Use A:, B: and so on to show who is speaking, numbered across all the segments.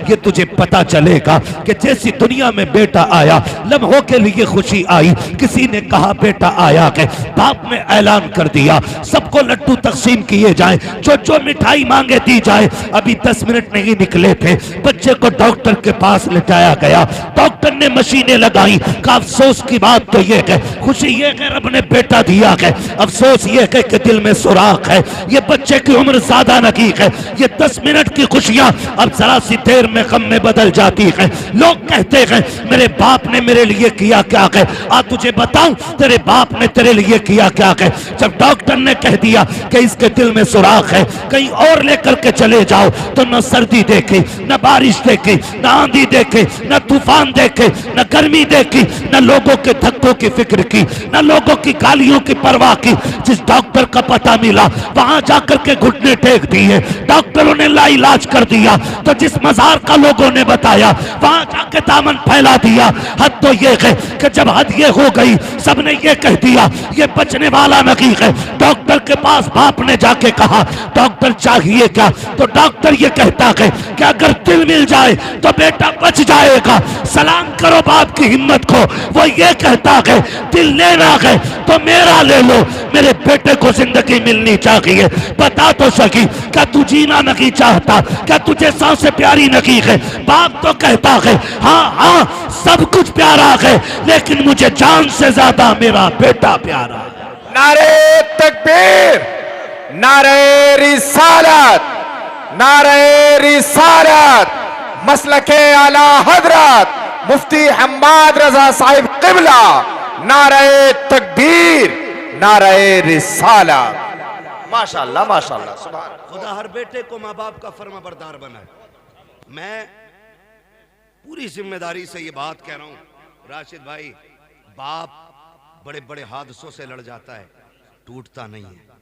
A: ये तुझे पता चलेगा कि जैसी दुनिया में बेटा आया, लम्हों के लिए खुशी आई। किसी ने कहा बेटा आया है, बाप ने ऐलान कर दिया सबको लड्डू तकसीम किए जाएं, जो जो मिठाई मांगे दी जाए। अभी 10 मिनट नहीं निकले थे, बच्चे को डॉक्टर के पास लेटाया गया। डॉक्टर ने मशीनें लगाई। का अफसोस की बात तो ये है, खुशी ये है रब ने बेटा दिया है, अफसोस ये है कि दिल में सुराख है। ये बच्चे की उम्र ज्यादा नहीं है, ये 10 मिनट की खुशियां अब जरा सी देर में गम में बदल जाती है। लोग कहते हैं मेरे बाप ने मेरे लिए किया क्या है। आ तुझे बताऊं तेरे बाप ने तेरे लिए किया क्या है। जब डॉक्टर ने कह दिया कि इसके दिल में सुराख है, कहीं और लेकर के चले जाओ, तो न सर्दी देखी, न बारिश देखी, न आंधी देखी, न तूफान देखे, न गर्मी देखी, न लोगों के धक्कों की फिक्र की, न लोगों की गालियों की परवाह की। जिस डॉक्टर का पता मिला वहां जाकर के घुटने टेक दिए, डॉक्टरों ने लाइलाज कर दिया। तो जिस मजार का लोगों ने बताया वहां जाके दामन फैला दिया। हद तो ये है कि जब हद ये हो गई, सबने ये कह दिया ये बचने वाला नहीं है। डॉक्टर के पास बाप ने जाके कहा डॉक्टर चाहिए क्या, तो डॉक्टर ये कहता है कि अगर दिल मिल जाए तो बेटा बच जाएगा। सलाम करो बाप की हिम्मत को, वो ये कहता है दिल लेना है तो मेरा ले लो, मेरे बेटे को जिंदगी मिलनी चाहिए। बता तो सकी क्या तू जीना नहीं चाहता, क्या तुझे सांसें प्यारी नहीं है। बाप तो कहता है हाँ हाँ सब कुछ प्यारा है, लेकिन मुझे जान से ज्यादा मेरा बेटा प्यारा है।
B: नारे तकबीर, नारे रिसालत, नारे रिसालत, मसलके आला हजरत मुफ्ती हम्माद रजा साहिब क़िबला, नारे तकबीर, नारे रिसालत। माशाअल्लाह माशाअल्लाह, सुभान।
A: खुदा हर बेटे को माँ बाप का फर्माबरदार बनाए। मैं पूरी जिम्मेदारी से ये बात कह रहा हूँ राशिद भाई, बाप बड़े बड़े हादसों से लड़ जाता है, टूटता नहीं है।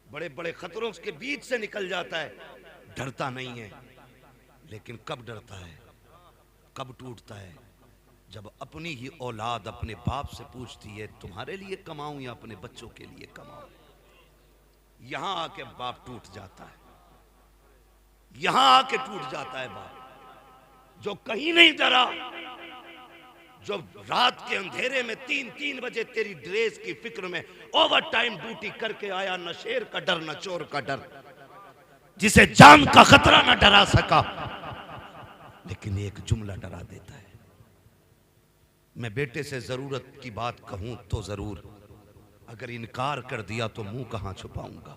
A: बड़े बड़े खतरों के बीच से निकल जाता है, डरता नहीं है। लेकिन कब डरता है, कब टूटता है, जब अपनी ही औलाद अपने बाप से पूछती है तुम्हारे लिए कमाऊं या अपने बच्चों के लिए कमाऊं। यहां आके बाप टूट जाता है, यहां आके टूट जाता है बाप। जो कहीं नहीं डरा, जो रात के अंधेरे में 3-3 बजे तेरी ड्रेस की फिक्र में ओवर टाइम ड्यूटी करके आया, न शेर का डर न चोर का डर, जिसे जान का खतरा न डरा सका, लेकिन एक जुमला डरा देता है। मैं बेटे से जरूरत की बात कहूं तो जरूर, अगर इनकार कर दिया तो मुंह कहां छुपाऊंगा।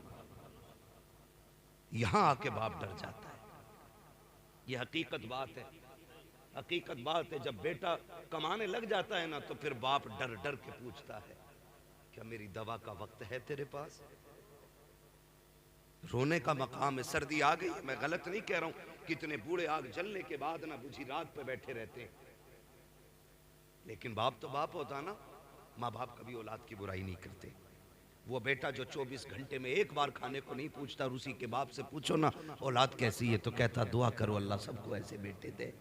A: यहां आके बाप डर जाता है। यह हकीकत बात है, हकीकत बात है। जब बेटा कमाने लग जाता है ना, तो फिर बाप डर डर के पूछता है क्या मेरी दवा का वक्त है तेरे पास। रोने का मकाम है। सर्दी आ गई, मैं गलत नहीं कह रहा हूं, कितने बूढ़े आग जलने के बाद ना बुझी रात पे बैठे रहते हैं, लेकिन बाप तो बाप होता ना। माँ बाप कभी औलाद की बुराई नहीं करते। वो बेटा जो 24 घंटे में एक बार खाने को नहीं पूछता, और उसी के बाप से पूछो ना औलाद कैसी है, तो कहता दुआ करो अल्लाह सबको ऐसे बेटे दे।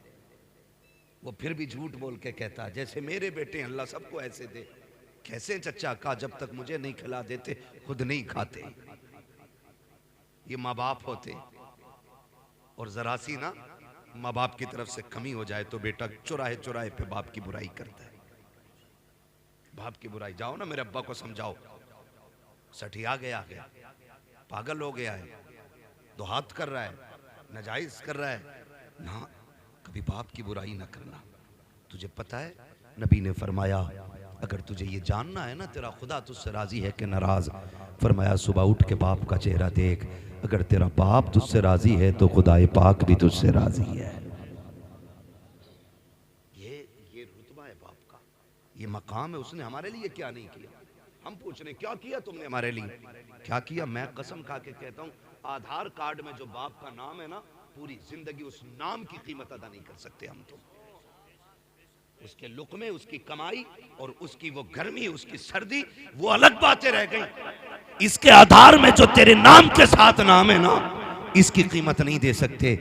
A: वो फिर भी झूठ बोल के कहता जैसे मेरे बेटे अल्लाह सबको ऐसे दे। कैसे चचा का, जब तक मुझे नहीं खिला देते खुद नहीं खाते। ये माँ बाप होते। और जरा सी ना माँ बाप की तरफ से कमी हो जाए तो बेटा चुराहे चुराहे पे बाप की बुराई करता है। बाप की बुराई, जाओ ना मेरे अब्बा को समझाओ, सठिया गया है, पागल हो गया है, दुहात कर रहा है, नाजायज कर रहा है ना। कभी बाप की बुराई ना करना। तुझे पता है नबी ने फरमाया अगर तुझे ये जानना है ना तेरा खुदा तुझसे राजी है कि नाराज, फरमाया सुबह उठ के बाप का चेहरा देख, अगर तेरा बाप तुझसे राजी है तो खुदाए पाक भी तुझसे राजी है। ये रुतबा है बाप का, ये मकाम है। उसने हमारे लिए क्या नहीं किया। हम पूछ रहे क्या किया तुमने हमारे लिए, क्या किया। मैं कसम खा के कहता हूँ आधार कार्ड में जो बाप का नाम है ना, पूरी जिंदगी उस नाम की कीमत अदा नहीं कर सकते हम। तो उसके लुक़मे, उसकी कमाई और उसकी वो गर्मी, उसकी सर्दी, वो अलग बातें रह गई। इसके आधार में जो तेरे नाम के साथ नाम है ना, इसकी कीमत नहीं दे सकते।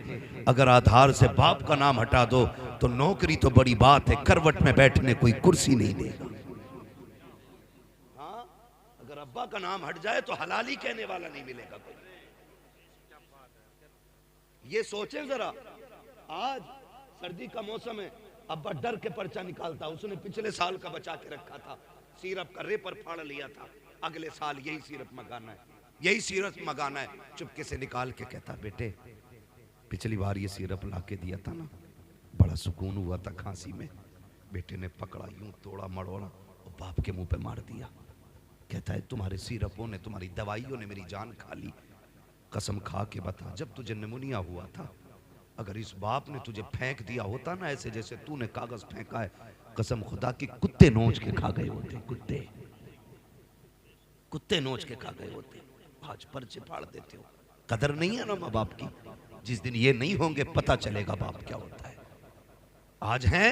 A: अगर आधार से बाप का नाम हटा दो तो नौकरी तो बड़ी बात है, करवट में बैठने कोई कुर्सी नहीं देगा। हाँ, अगर अब्बा का नाम हट जाए तो हलाली कहने वाला नहीं मिलेगा कोई। ये सोचें जरा, आज सर्दी का मौसम है, अब्बा डर के पर्चा निकालता, उसने पिछले साल का बचा के रखा था, सिरप का रेपर फाड़ लिया था, अगले साल यही सिरप मंगाना है, यही सिरप मंगाना है। चुपके से निकाल के कहता, बेटे पिछली बार ये सिरप ला के दिया था ना, बड़ा सुकून हुआ था खांसी में। बेटे ने पकड़ा, यूं तोड़ा मड़ोड़ा और बाप के मुंह पे मार दिया। कहता है तुम्हारे सिरपों ने, तुम्हारी दवाइयों ने मेरी जान खा ली। कसम खा के बता, जब तुझे निमोनिया हुआ था, अगर इस बाप ने तुझे फेंक दिया होता ना ऐसे जैसे तूने कागज फेंका है, कसम खुदा की कुत्ते नोच के खा गए होते, कुत्ते नोच के खा गए होते। आज पर्चे फाड़ देते हो, कदर नहीं है ना माँ बाप की। जिस दिन ये नहीं होंगे पता चलेगा बाप क्या होता है। आज हैं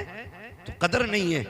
A: तो कदर नहीं है।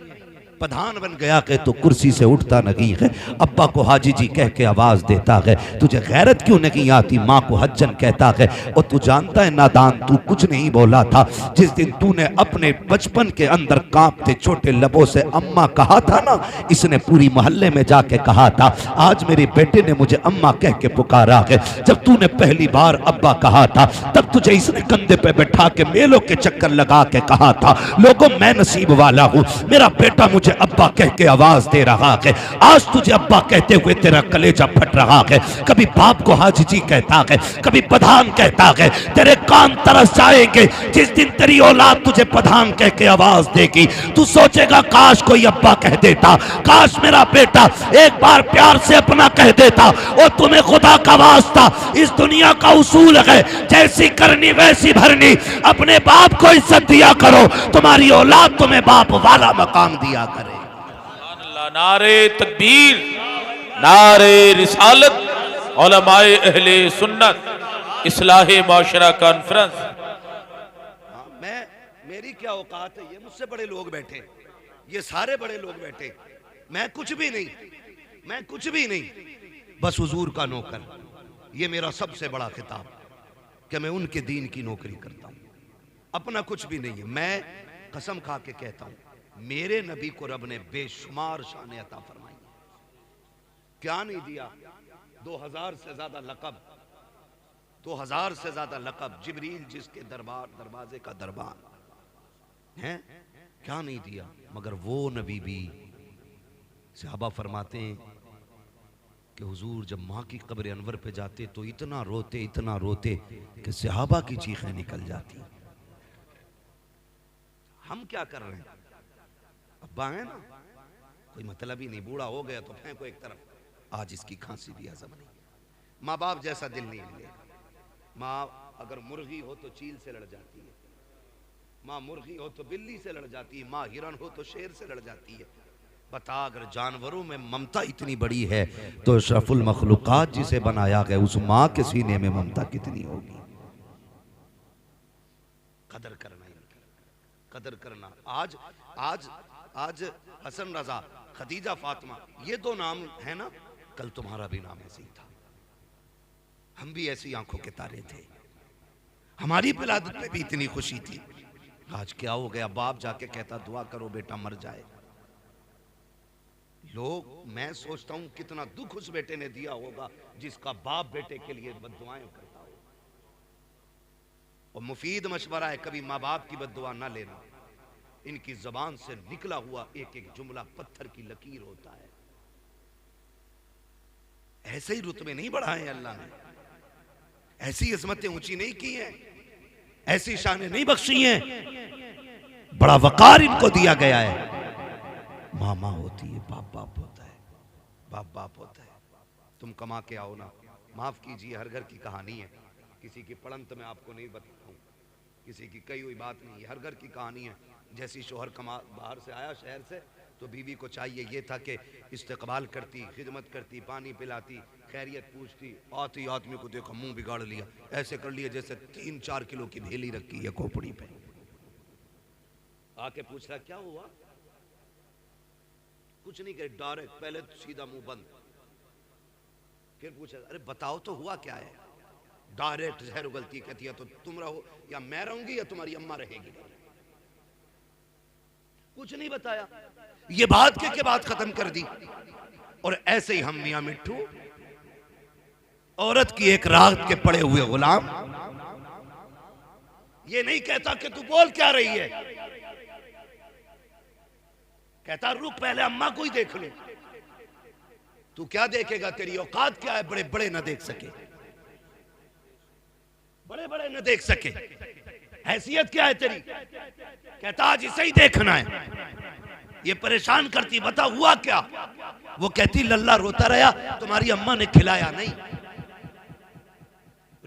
A: प्रधान बन गया के तो कुर्सी से उठता नहीं है। अब्बा को हाजी जी कह के आवाज देता है, तुझे गैरत क्यों नहीं आती? माँ को हज्जन कहता है, और तू जानता है नादान, तू कुछ नहीं बोला था। जिस दिन तूने अपने बचपन के अंदर कांपते छोटे लबों से अम्मा कहा था ना, इसने पूरी मोहल्ले में जाके कहा था। आज मेरे बेटे ने मुझे अम्मा कह के पुकारा है। जब तूने पहली बार अब्बा कहा था, तब तुझे इसने कंधे पे बैठा के मेलों के चक्कर लगा के कहा था, लोगों मैं नसीब वाला हूँ, मेरा बेटा मुझे अब्बा कह के आवाज दे रहा है। आज तुझे अब्बा कहते हुए तेरा कलेजा फट रहा है। कभी बाप को हाजी जी कहता है, कभी प्रधान कहता है, तेरे कान तरस जाएंगे जिस दिन तेरी औलाद तुझे प्रधान कह के आवाज देगी। तू सोचेगा काश कोई अब्बा कह देता, काश मेरा बेटा एक बार प्यार से अपना कह देता। और तुम्हें खुदा का वास्ता, इस दुनिया का उसूल है, जैसी करनी वैसी भरनी। अपने बाप को इज्जत दिया करो, तुम्हारी औलाद तुम्हें बाप वाला मकाम दिया करे।
C: नारे तकबीर, नारे रिसालत, उलमाए अहले सुन्नत, इस्लाहे माशरा कॉन्फ्रेंस।
A: मेरी क्या औकात है? ये मुझसे बड़े लोग बैठे, ये सारे बड़े लोग बैठे, मैं कुछ भी नहीं, मैं कुछ भी नहीं, बस हुजूर का नौकर। ये मेरा सबसे बड़ा खिताब कि मैं उनके दीन की नौकरी करता हूं, अपना कुछ भी नहीं है। मैं कसम खा के कहता हूं, मेरे नबी को रब ने बेशुमार शान अता फरमाई। क्या नहीं दिया? 2000 से ज्यादा लकब, 2000 से ज्यादा लकब। जिब्रील जिसके दरवाजे का दरबार है, क्या नहीं दिया? मगर वो नबी भी, सहाबा फरमाते हैं कि हुजूर जब माँ की कब्र अनवर पे जाते तो इतना रोते कि सहाबा की चीखें निकल जाती। हम क्या कर रहे हैं? अब्बा है ना, कोई मतलब ही नहीं, बूढ़ा हो गया तो फेंको एक तरफ। आज इसकी खांसी भी हजम नहीं। माँ बाप जैसा दिल नहीं मिलेगा। माँ अगर मुर्गी हो तो चील से लड़ जाती है, माँ मुर्गी हो तो बिल्ली से लड़ जाती है, माँ हिरन हो तो शेर से लड़ जाती है। बता, अगर जानवरों में ममता इतनी बड़ी है तो अशरफुल मखलूकात जिसे बनाया गया उस माँ के सीने में ममता कितनी होगी? कदर करना, कदर करना। आज आज आज हसन रजा, खदीजा फातिमा, ये दो नाम है ना, कल तुम्हारा भी नाम ऐसे ही था। हम भी ऐसी आंखों के तारे थे, हमारी विलादत में भी इतनी खुशी थी। आज क्या हो गया? बाप जाके कहता दुआ करो बेटा मर जाए। लोग, मैं सोचता हूं कितना दुख उस बेटे ने दिया होगा जिसका बाप बेटे के लिए बद्दुआएं करता हो। और मुफीद मशवरा है, कभी माँ बाप की बद्दुआ ना लेना। इनकी जबान से निकला हुआ एक एक जुमला पत्थर की लकीर होता है। ऐसे ही रुतबे नहीं बढ़ाए अल्लाह ने, ऐसी अजमतें ऊंची नहीं की हैं, ऐसी शानें नहीं बख्शी हैं। बड़ा वकार इनको दिया गया है। माँ माँ होती है, बाप बाप होता है, बाप बाप होता है। तुम कमा के आओ ना, माफ कीजिए, हर घर की कहानी है, किसी की पड़ंत में आपको नहीं बताऊं, किसी की कही हुई बात नहीं है, हर घर की कहानी है। जैसी शोहर कमा बाहर से आया शहर से, तो बीवी को चाहिए ये था कि इस्तकबाल करती, खिदमत करती, पानी पिलाती, खैरियत पूछती। आती आदमी को देखा मुंह बिगाड़ लिया, ऐसे कर लिया जैसे 3-4 किलो की भेली रखी है खोपड़ी पे। आके पूछ रहा क्या हुआ? कुछ नहीं कहे, डायरेक्ट पहले तो सीधा मुंह बंद। फिर पूछा अरे बताओ तो हुआ क्या है? डायरेक्ट जहर उगलती, कहती है तो तुम रहो या मैं रहूंगी या तुम्हारी अम्मा रहेगी। कुछ नहीं बताया, ये बात के बात खत्म कर दी। और ऐसे ही हम मियां मिट्ठू, औरत की एक रात के पड़े हुए गुलाम, ये नहीं कहता कि तू बोल क्या रही है, कहता रुक पहले अम्मा को ही देख लो। तू क्या देखेगा, तेरी औकात क्या है, बड़े बड़े न देख सके, बड़े बड़े न देख सके, हैसियत क्या है तेरी। कहता आज इसे ही देखना है। ये परेशान करती, बता हुआ क्या। वो कहती लल्ला रोता रहा, तुम्हारी अम्मा ने खिलाया नहीं,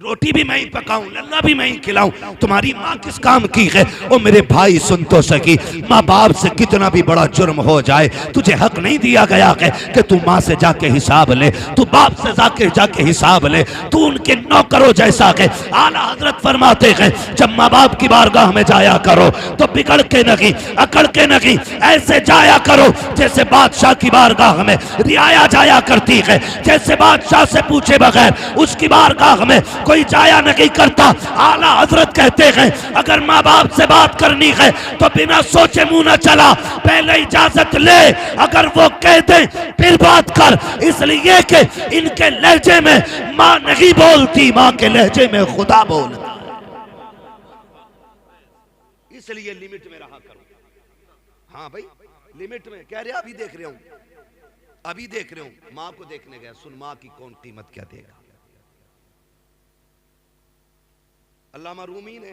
A: रोटी भी मैं ही पकाऊं, लल्ला भी मैं ही खिलाऊं, तुम्हारी माँ किस काम की है। ओ मेरे भाई सुन तो सकी, माँ बाप से कितना भी बड़ा जुर्म हो जाए, तुझे हक नहीं दिया गया है कि तू माँ से जाके हिसाब ले, तू बाप से जाके हिसाब ले, तू उनके नौकरों जैसा है। आला हजरत फरमाते हैं जब माँ बाप की बारगाह में जाया करो तो बिगड़ के नहीं, अकड़ के नहीं, ऐसे जाया करो जैसे बादशाह की बारगाह में रियाया जाया करती है, जैसे बादशाह से पूछे बगैर उसकी बारगाह में कोई जाया नहीं करता। आला हजरत कहते हैं अगर माँ बाप से बात करनी है तो बिना सोचे मुंह न चला, पहले इजाजत ले, अगर वो कह दे फिर बात कर, इसलिए कि इनके लहजे में माँ नहीं बोलती, माँ के लहजे में खुदा बोलता, इसलिए लिमिट में रहा करो। हाँ भाई लिमिट में, कह रहे अभी देख रहे हूं, अभी देख रहे हूं, माँ को देखने गया, सुन माँ की कौन कीमत क्या देगा। अल्लामा रूमी ने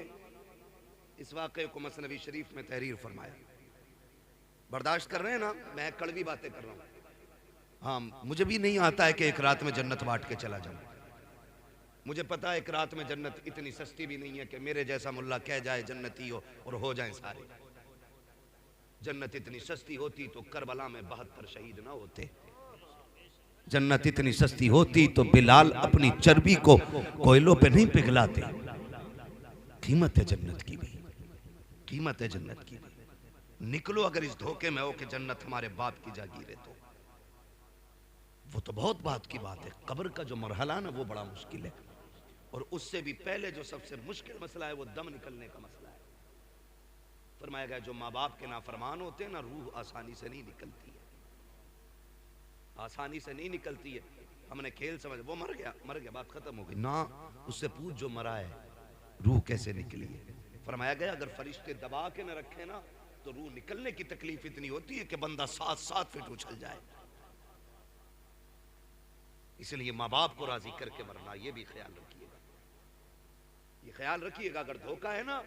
A: इस वाक़े को मसनवी शरीफ में तहरीर फरमाया। बर्दाश्त कर रहे हैं ना, मैं कड़वी बातें कर रहा हूँ। हाँ मुझे भी नहीं आता है कि एक रात में जन्नत बांट के चला जाऊँ, मुझे पता है एक रात में जन्नत इतनी सस्ती भी नहीं है कि मेरे जैसा मुल्ला कह जाए जन्नती हो और हो जाए सारे। जन्नत इतनी सस्ती होती तो करबला में 72 शहीद ना होते। जन्नत इतनी सस्ती होती तो बिलाल अपनी चर्बी को कोयलों पे नहीं पिघलाते। कीमत है जन्नत की भी, कीमत है जन्नत की भी। निकलो अगर इस धोखे में हो कि जन्नत हमारे बाप की जागीर है, तो वो तो बहुत बात की बात है। कब्र का जो मरहला ना वो बड़ा मुश्किल है, और उससे भी पहले जो सबसे मुश्किल मसला है वो दम निकलने का मसला है। फरमाया गया जो माँ बाप के नाफरमान होते हैं ना, रूह आसानी से नहीं निकलती है, आसानी से नहीं निकलती है। हमने खेल समझ, वो मर गया बात खत्म हो गई ना, उससे पूछ जो मरा है रूह कैसे निकली है। फरमाया गया अगर फरिश्ते दबा के न रखे ना तो रूह निकलने की तकलीफ इतनी होती है कि बंदा 7-7 फीट उछल जाए। इसलिए माँ बाप को राजी करके मरना, ये भी ख्याल रखिएगा, ये ख्याल रखिएगा। अगर धोखा है ना,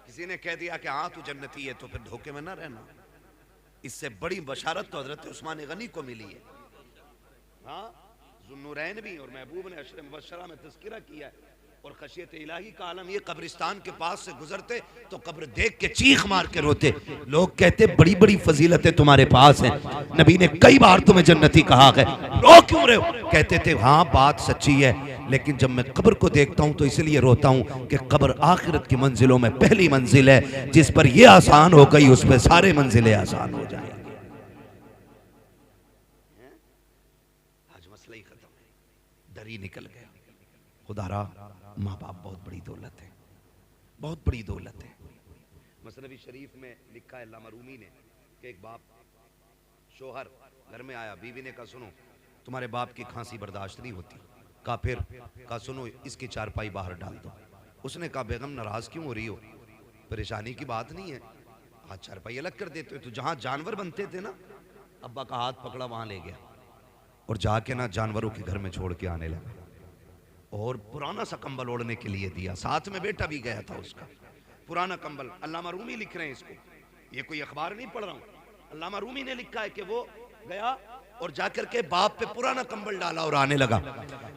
A: किसी ने कह दिया कि हाँ तू जन्नती है, तो फिर धोखे में ना रहना। इससे बड़ी बशारत तो हजरत उस्मान गनी को मिली है। हाँ ज़ुन्नुरैन भी और महबूब ने अशर मुबश्शरा में तज़किरा किया है। और खशियत इलाही का आलम ये, कब्रिस्तान के पास से गुजरते तो कब्र देख के चीख मार के रोते। लोग कहते बड़ी बड़ी फजीलतें तुम्हारे पास हैं, नबी ने कई बार तुम्हें जन्नती कहा है, रो क्यों रहे हो। कहते थे हाँ बात सच्ची है, लेकिन जब मैं कब्र को देखता हूं तो इसलिए रोता हूं कि कब्र आखिरत की मंजिलों में पहली मंजिल है, जिस पर यह आसान हो गई उस पर सारे मंजिलें आसान हो जाएंगी। आज मसला ही खत्म है, डर ही निकल गया। खुदारा माँ बाप बहुत बड़ी दौलत है, बहुत बड़ी दौलत है। मसनवी शरीफ में लिखा है अल्लामा रूमी ने कि एक बाप शोहर घर में आया, बीवी ने कहा सुनो तुम्हारे बाप की खांसी बर्दाश्त नहीं होती। कहा फिर, कहा सुनो इसकी चारपाई बाहर डाल दो। उसने कहा बेगम नाराज क्यों हो रही हो, परेशानी की बात नहीं है, हाथ चारपाई अलग कर देते हो। तो जहाँ जानवर बनते थे ना, अब्बा का हाथ पकड़ा वहाँ ले गया और जाके ना जानवरों के घर में छोड़ के आने लगा, और पुराना सा कंबल ओढ़ने के लिए दिया, साथ में बेटा भी गया था उसका। पुराना कंबल, अल्लामा रूमी लिख रहे हैं इसको, ये कोई अखबार नहीं पढ़ रहा हूँ, अल्लामा रूमी ने लिखा है कि वो गया और जाकर के बाप पे पुराना कंबल डाला और आने लगा।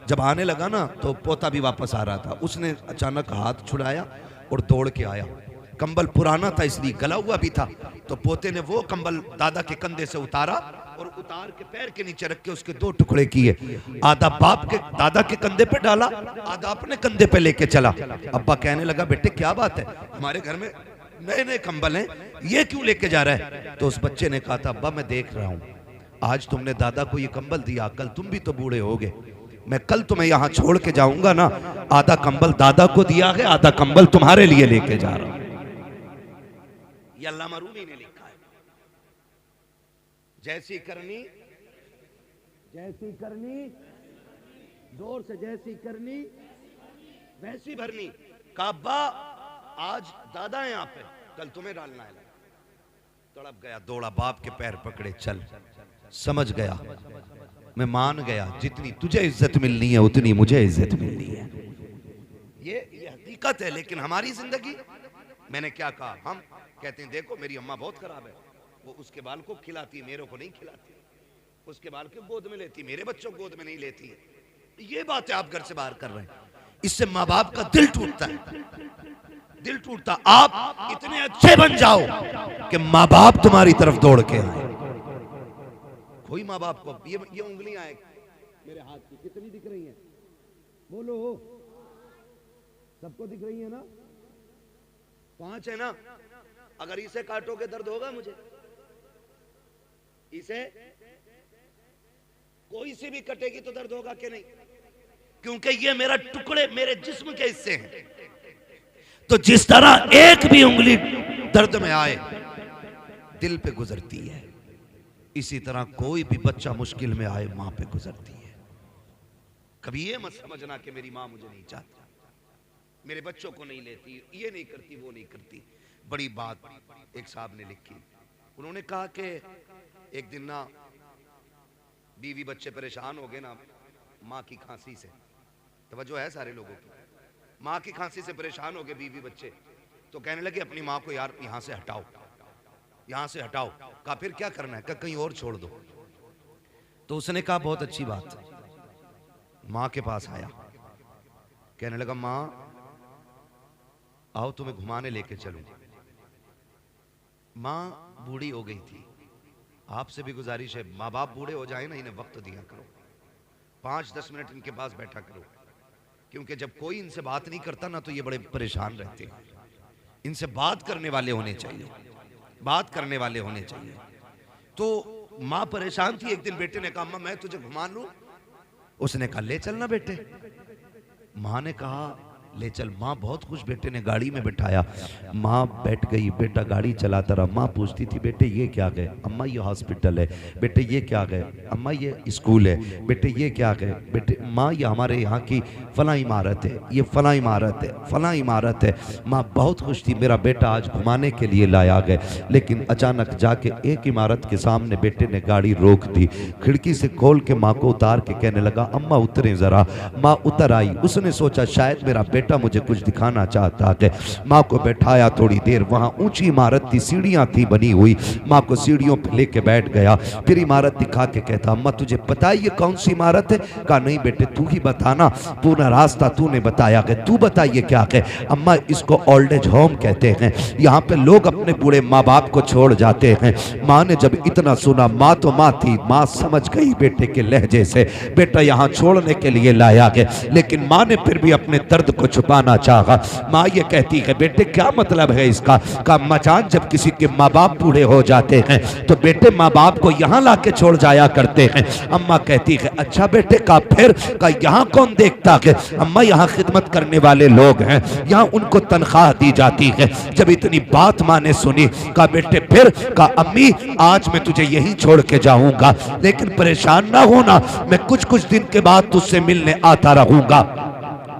A: जब आने लगा ना तो पोता भी वापस आ रहा था, उसने अचानक हाथ छुड़ाया और दौड़ के आया। कंबल पुराना था इसलिए गला हुआ भी था, तो पोते ने वो कंबल दादा के कंधे से उतारा और उतार के पैर के नीचे रख के उसके 2 टुकड़े किए। आधा बाप के दादा के कंधे पे डाला, आधा अपने कंधे पे लेके चला। अब्बा कहने लगा बेटे क्या बात है, हमारे घर में नए नए कंबल हैं, ये क्यों लेके जा रहा है। तो उस बच्चे ने कहा था अब्बा मैं देख रहा हूँ आज तुमने दादा को ये कंबल दिया, कल तुम भी तो बूढ़े होगे, मैं कल तुम्हें यहाँ छोड़ के जाऊंगा ना, आधा कंबल दादा को दिया है, आधा कंबल तुम्हारे लिए लेके जा रहा हूं। ये अल्लामा रूमी ने लिखा है। जैसी करनी जोर से, जैसी करनी वैसी भरनी। काबा आज दादा है यहाँ पे, कल तुम्हें डालना है। तड़प गया, दौड़ा, बाप के पैर पकड़े, चल। समझ गया, मैं मान गया, जितनी तुझे इज्जत मिलनी है उतनी मुझे इज्जत मिलनी है। ये हकीकत है। लेकिन हमारी जिंदगी, मैंने क्या कहा, हम कहते हैं देखो मेरी अम्मा बहुत खराब है, वो उसके बाल को खिलाती है, मेरे को नहीं खिलाती, उसके बाल को गोद में लेती, मेरे बच्चों को गोद में नहीं लेती है। ये बातें आप घर से बाहर कर रहे हैं, इससे माँ बाप का दिल टूटता है, दिल टूटता। आप इतने अच्छे बन जाओ कि माँ बाप तुम्हारी तरफ दौड़ के आए। कोई माँ बाप को ये उंगलियां आए मेरे हाथ की कितनी दिख रही हैं? बोलो, सबको दिख रही है ना? 5 है ना? अगर इसे काटोगे दर्द होगा मुझे? इसे कोई सी भी कटेगी तो दर्द होगा कि नहीं? क्योंकि ये मेरा टुकड़े मेरे जिस्म के हिस्से हैं। तो जिस तरह एक भी उंगली दर्द में आए दिल पे गुजरती है, इसी तरह कोई भी बच्चा मुश्किल में आए मां पे गुजरती है। कभी ये मत समझना कि मेरी मां मुझे नहीं चाहती, मेरे बच्चों को नहीं लेती, ये नहीं करती, वो नहीं करती। बड़ी बात एक साहब ने लिखी, उन्होंने कहा कि एक दिन ना बीवी बच्चे परेशान हो गए ना माँ की खांसी से। तवज्जो है सारे लोगों की? माँ की खांसी से परेशान हो गए बीवी बच्चे, तो कहने लगे अपनी माँ को यार यहाँ से हटाओ, यहाँ से हटाओ। कहा फिर क्या करना है? कहा कहीं और छोड़ दो। तो उसने कहा बहुत अच्छी बात। माँ के पास आया, कहने लगा माँ आओ तुम्हें घुमाने लेके चलूं। माँ बूढ़ी हो गई थी, आपसे भी गुजारिश है माँ बाप बूढ़े हो जाए ना, इन्हें वक्त दिया करो, 5-10 मिनट इनके पास बैठा करो, क्योंकि जब कोई इनसे बात नहीं करता ना तो ये बड़े परेशान रहते हैं। इनसे बात करने वाले होने चाहिए, बात करने वाले होने चाहिए। तो माँ परेशान थी। एक दिन बेटे ने कहा अम्मा मैं तुझे घुमा लूं? उसने कहा ले चलना बेटे। माँ ने कहा ले चल। माँ बहुत खुश, बेटे ने गाड़ी में बिठाया, माँ बैठ गई, बेटा गाड़ी चलाता रहा। माँ पूछती थी बेटे ये क्या गए? अम्मा ये हॉस्पिटल है। बेटे ये क्या गए? अम्मा ये स्कूल है। बेटे ये क्या गए? बेटे माँ ये हमारे यहाँ की फला इमारत है, ये फला इमारत है, फला इमारत है। माँ बहुत खुश थी, मेरा बेटा आज घुमाने के लिए लाया गए। लेकिन अचानक जाके एक इमारत के सामने बेटे ने गाड़ी रोक दी, खिड़की से खोल के माँ को उतार के कहने लगा अम्मा उतरे जरा। माँ उतर आई। उसने सोचा शायद मेरा बेटा मुझे कुछ दिखाना चाहता है। माँ को बैठाया, थोड़ी देर वहां ऊंची इमारत थी, सीढ़ियां थी बनी हुई। माँ को सीढ़ियों पे लेके बैठ गया, फिर इमारत दिखा के कहता अम्मा तुझे पता है ये कौन सी इमारत है? कहा नहीं बेटे तू ही बताना, पूरा रास्ता तूने बताया कि तू बता ये क्या है? अम्मा इसको ओल्ड एज होम कहते हैं, यहाँ पे लोग अपने बूढ़े माँ बाप को छोड़ जाते हैं। माँ ने जब इतना सुना, माँ तो माँ थी, माँ समझ गई बेटे के लहजे से बेटा यहाँ छोड़ने के लिए लाया गया। लेकिन माँ ने फिर भी अपने दर्द को छुपाना चाहा। माँ ये कहती है बेटे क्या मतलब है इसका? का अम्मा जान जब किसी के माँ बाप बूढ़े हो जाते हैं तो बेटे माँ बाप को यहाँ लाके छोड़ जाया करते हैं। अम्मा कहती है अच्छा बेटे। का फिर? का यहाँ कौन देखता है? अम्मा यहाँ खिदमत करने वाले लोग हैं, यहाँ उनको तनख्वाह दी जाती है। जब इतनी बात माँ ने सुनी, का बेटे फिर? का अम्मी आज मैं तुझे यहीं छोड़ के जाऊंगा, लेकिन परेशान ना होना, मैं कुछ कुछ दिन के बाद तुझसे मिलने आता रहूंगा।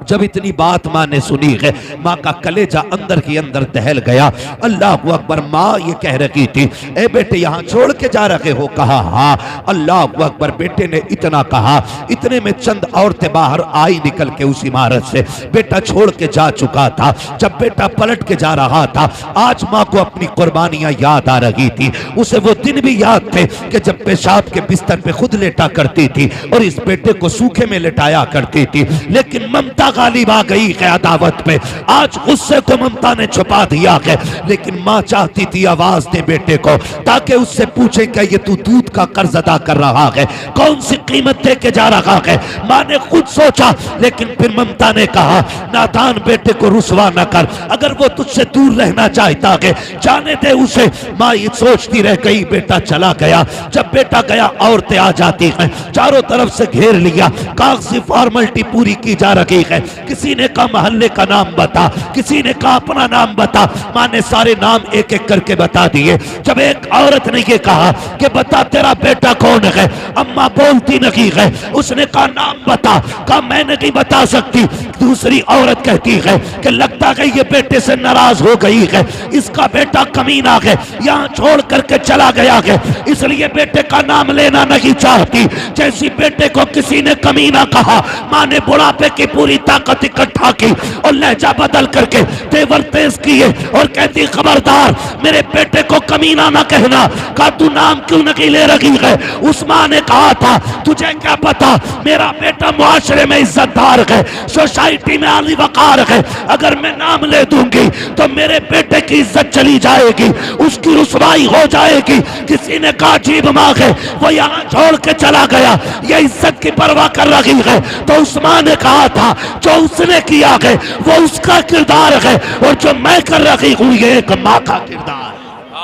A: जब इतनी बात माँ ने सुनी है, माँ का कलेजा अंदर ही अंदर दहल गया। अल्लाह अकबर। माँ ये कह रही थी ए बेटे यहाँ छोड़ के जा रहे हो? कहा हाँ। अल्लाह अकबर। बेटे ने इतना कहा, इतने में चंद औरतें बाहर आई निकल के उस इमारत से। बेटा छोड़ के जा चुका था। जब बेटा पलट के जा रहा था, आज माँ को अपनी कुर्बानियां याद आ रही थी। उसे वो दिन भी याद थे कि जब पेशाब के बिस्तर पे खुद लेटा करती थी और इस बेटे को सूखे में लेटाया करती थी। लेकिन ममता गालिब आ गई है अदावत पे। आज गुस्से को ममता ने छुपा दिया है, लेकिन माँ चाहती थी आवाज दे बेटे को, ताकि उससे पूछे क्या ये तू दूध का कर्ज अदा कर रहा है, कौन सी कीमत दे के जा रहा है। माँ ने खुद सोचा, लेकिन फिर ममता ने कहा नादान बेटे को रुसवा न कर, अगर वो तुझसे दूर रहना चाहता है जाने दे उसे। माँ ये सोचती रह गई। बेटा चला गया। जब बेटा गया, औरतें आ जाती हैं, चारों तरफ से घेर लिया, कागजी फॉर्मेलिटी पूरी की जा रही है। किसी ने कहा मोहल्ले का नाम बता, किसी ने कहा अपना नाम बता। माँ ने सारे नाम एक एक करके बता दिए। जब एक औरत ने ये कहा कि बता तेरा बेटा कौन है, अम्मा बोलती नहीं है। उसने कहा नाम बता, कहा मैं नहीं बता सकती। दूसरी औरत कहती है कि लगता है ये बेटे से नाराज हो गई है, इसका बेटा कमीना है, यहाँ छोड़ करके चला गया है, इसलिए बेटे का नाम लेना नहीं चाहती। जैसी बेटे को किसी ने कमीना कहा, माँ ने बुढ़ापे की पूरी ताकत इकट्ठा की और लहजा बदल करके तेवर तेज किए और कहती खबरदार मेरे बेटे को कमीना ना कहना। कहा तू नाम क्यों नहीं ले रही है? उस माँ ने कहा था तुझे क्या पता मेरा बेटा मुआशरे में इज्जतदार है, सोसाइटी में आली वकार है, अगर मैं नाम ले दूंगी तो मेरे बेटे की इज्जत चली जाएगी, उसकी रुसवाई हो जाएगी। किसी ने कहा अजीब माँ है, वो यहाँ छोड़ के चला गया, ये इज्जत की परवाह कर रही है। तो उस माँ ने कहा था जो उसने किया है वो उसका किरदार है और जो मैं कर रही हूँ ये एक माँ का किरदार है।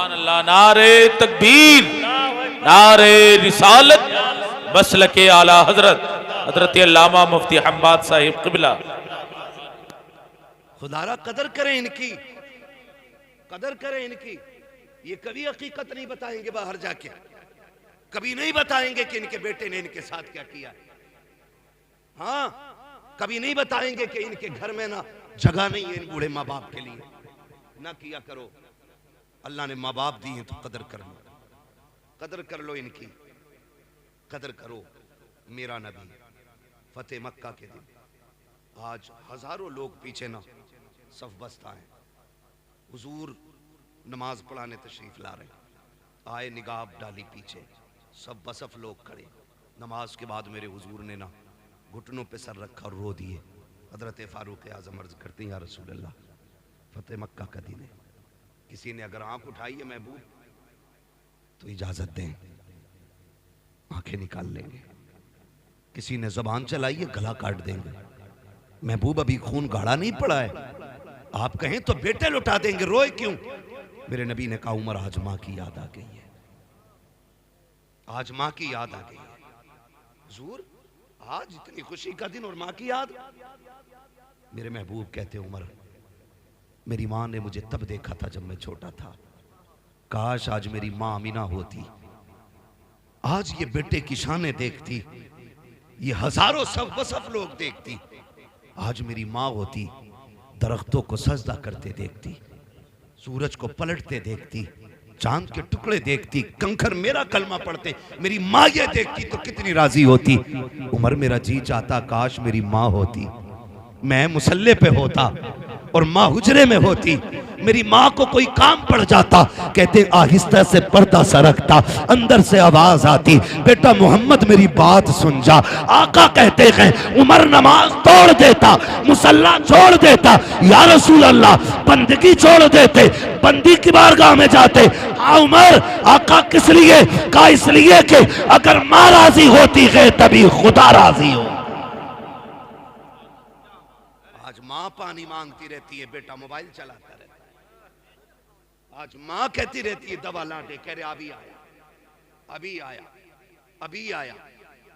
C: अल्लाह, नारे तकबीर, नारे रिसालत, मसलके आला हजरत हजरत अल्लामा मुफ्ती हम्माद साहिब क़िबला।
A: खुदारा कदर करें इनकी, कदर करें इनकी। ये कभी हकीकत नहीं बताएंगे बाहर जाके, कभी नहीं बताएंगे कि इनके बेटे ने इनके साथ क्या किया। हाँ, कभी नहीं बताएंगे कि इनके घर में ना जगह नहीं है इन बूढ़े माँ बाप के लिए। ना किया करो, अल्लाह ने माँ बाप दिए तो कदर कर लो, कदर कर लो इनकी, कदर करो। मेरा नबी फतेह मक्का के दिन आज हजारों लोग पीछे ना सफ बस्ता है, हुजूर नमाज पढ़ाने तशरीफ ला रहे, आए निगाह डाली पीछे, सब बसफ लोग खड़े। नमाज के बाद मेरे हुजूर ने ना घुटनों पे सर रखा और रो दिए। हजरत फारूक आजम अर्ज करते हैं या रसूल अल्लाह, फतेह मक्का का दिन है, किसी ने अगर आंख उठाई है महबूब तो इजाजत दें, आंखें निकाल लेंगे। किसी ने जबान चलाई है गला काट देंगे। महबूब अभी खून गाढ़ा नहीं पड़ा है, आप कहें तो बेटे लुटा देंगे, रोए क्यों? मेरे नबी ने कहा उमर आज माँ की याद आ गई है, आज माँ की याद आ गई है। हुजूर आज इतनी खुशी का दिन और माँ की याद। मेरे महबूब कहते उमर मेरी माँ ने मुझे तब देखा था जब मैं छोटा था, काश आज मेरी माँ अमीना होती, आज ये बेटे की शानें देखती, ये हजारों सब बसफ लोग देखती। आज मेरी माँ होती, दरख्तों को सजदा करते देखती, सूरज को पलटते देखती, चांद के टुकड़े देखती, कंकर मेरा कलमा पढ़ते, मेरी माँ ये देखती तो कितनी राजी होती। उमर मेरा जी चाहता काश मेरी माँ होती, मैं मुसल्ले पे होता और माँ हुजरे में होती, मेरी माँ को कोई काम पड़ जाता, कहते आहिस्ता से पर्दा सरकता, अंदर से आवाज आती बेटा मोहम्मद मेरी बात सुन जा। आका कहते हैं उमर नमाज तोड़ देता, मुसल्ला छोड़ देता, या रसूल अल्लाह बंदगी छोड़ देते, बंदी की बारगाह में जाते। हाँ उमर, आका किस लिए? कहा इसलिए कि अगर माँ राजी होती है तभी खुदा राजी हो। आज माँ पानी मांगती रहती है, बेटा मोबाइल चलाता रहता है। आज माँ कहती रहती है दवा ला दे, कह रहे अभी आया, अभी आया, अभी आया।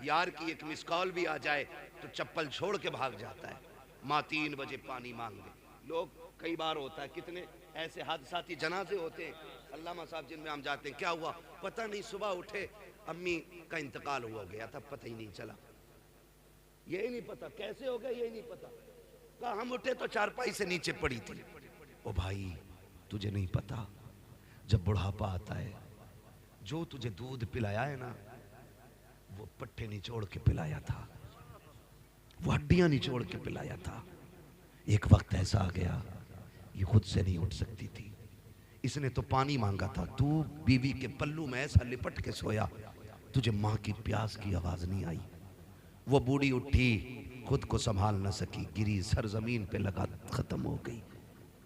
A: यार की एक मिस कॉल भी आ जाए तो चप्पल छोड़ के भाग जाता है। माँ 3 बजे पानी मांगे। लोग कई बार होता है, कितने ऐसे हादसाती जनाजे होते हैं अल्लामा साहब जिनमें हम जाते हैं, क्या हुआ पता नहीं, सुबह उठे अम्मी का इंतकाल हुआ गया था, पता ही नहीं चला, यही नहीं पता कैसे हो गया, यही नहीं पता। कहा हम उठे तो चारपाई से नीचे पड़ी थी। ओ भाई तुझे नहीं पता, जब बुढ़ापा आता है जो तुझे दूध पिलाया है ना वो पट्टे निचोड़ के पिलाया था, वो हड्डियां निचोड़ के पिलाया था। एक वक्त ऐसा आ गया ये खुद से नहीं उठ सकती थी, इसने तो पानी मांगा था, तू बीवी के पल्लू में ऐसा लिपट के सोया, तुझे माँ की प्यास की आवाज नहीं आई। वो बूढ़ी उठी, खुद को संभाल न सकी, गिरी, सर जमीन पे लगा, खत्म हो गई।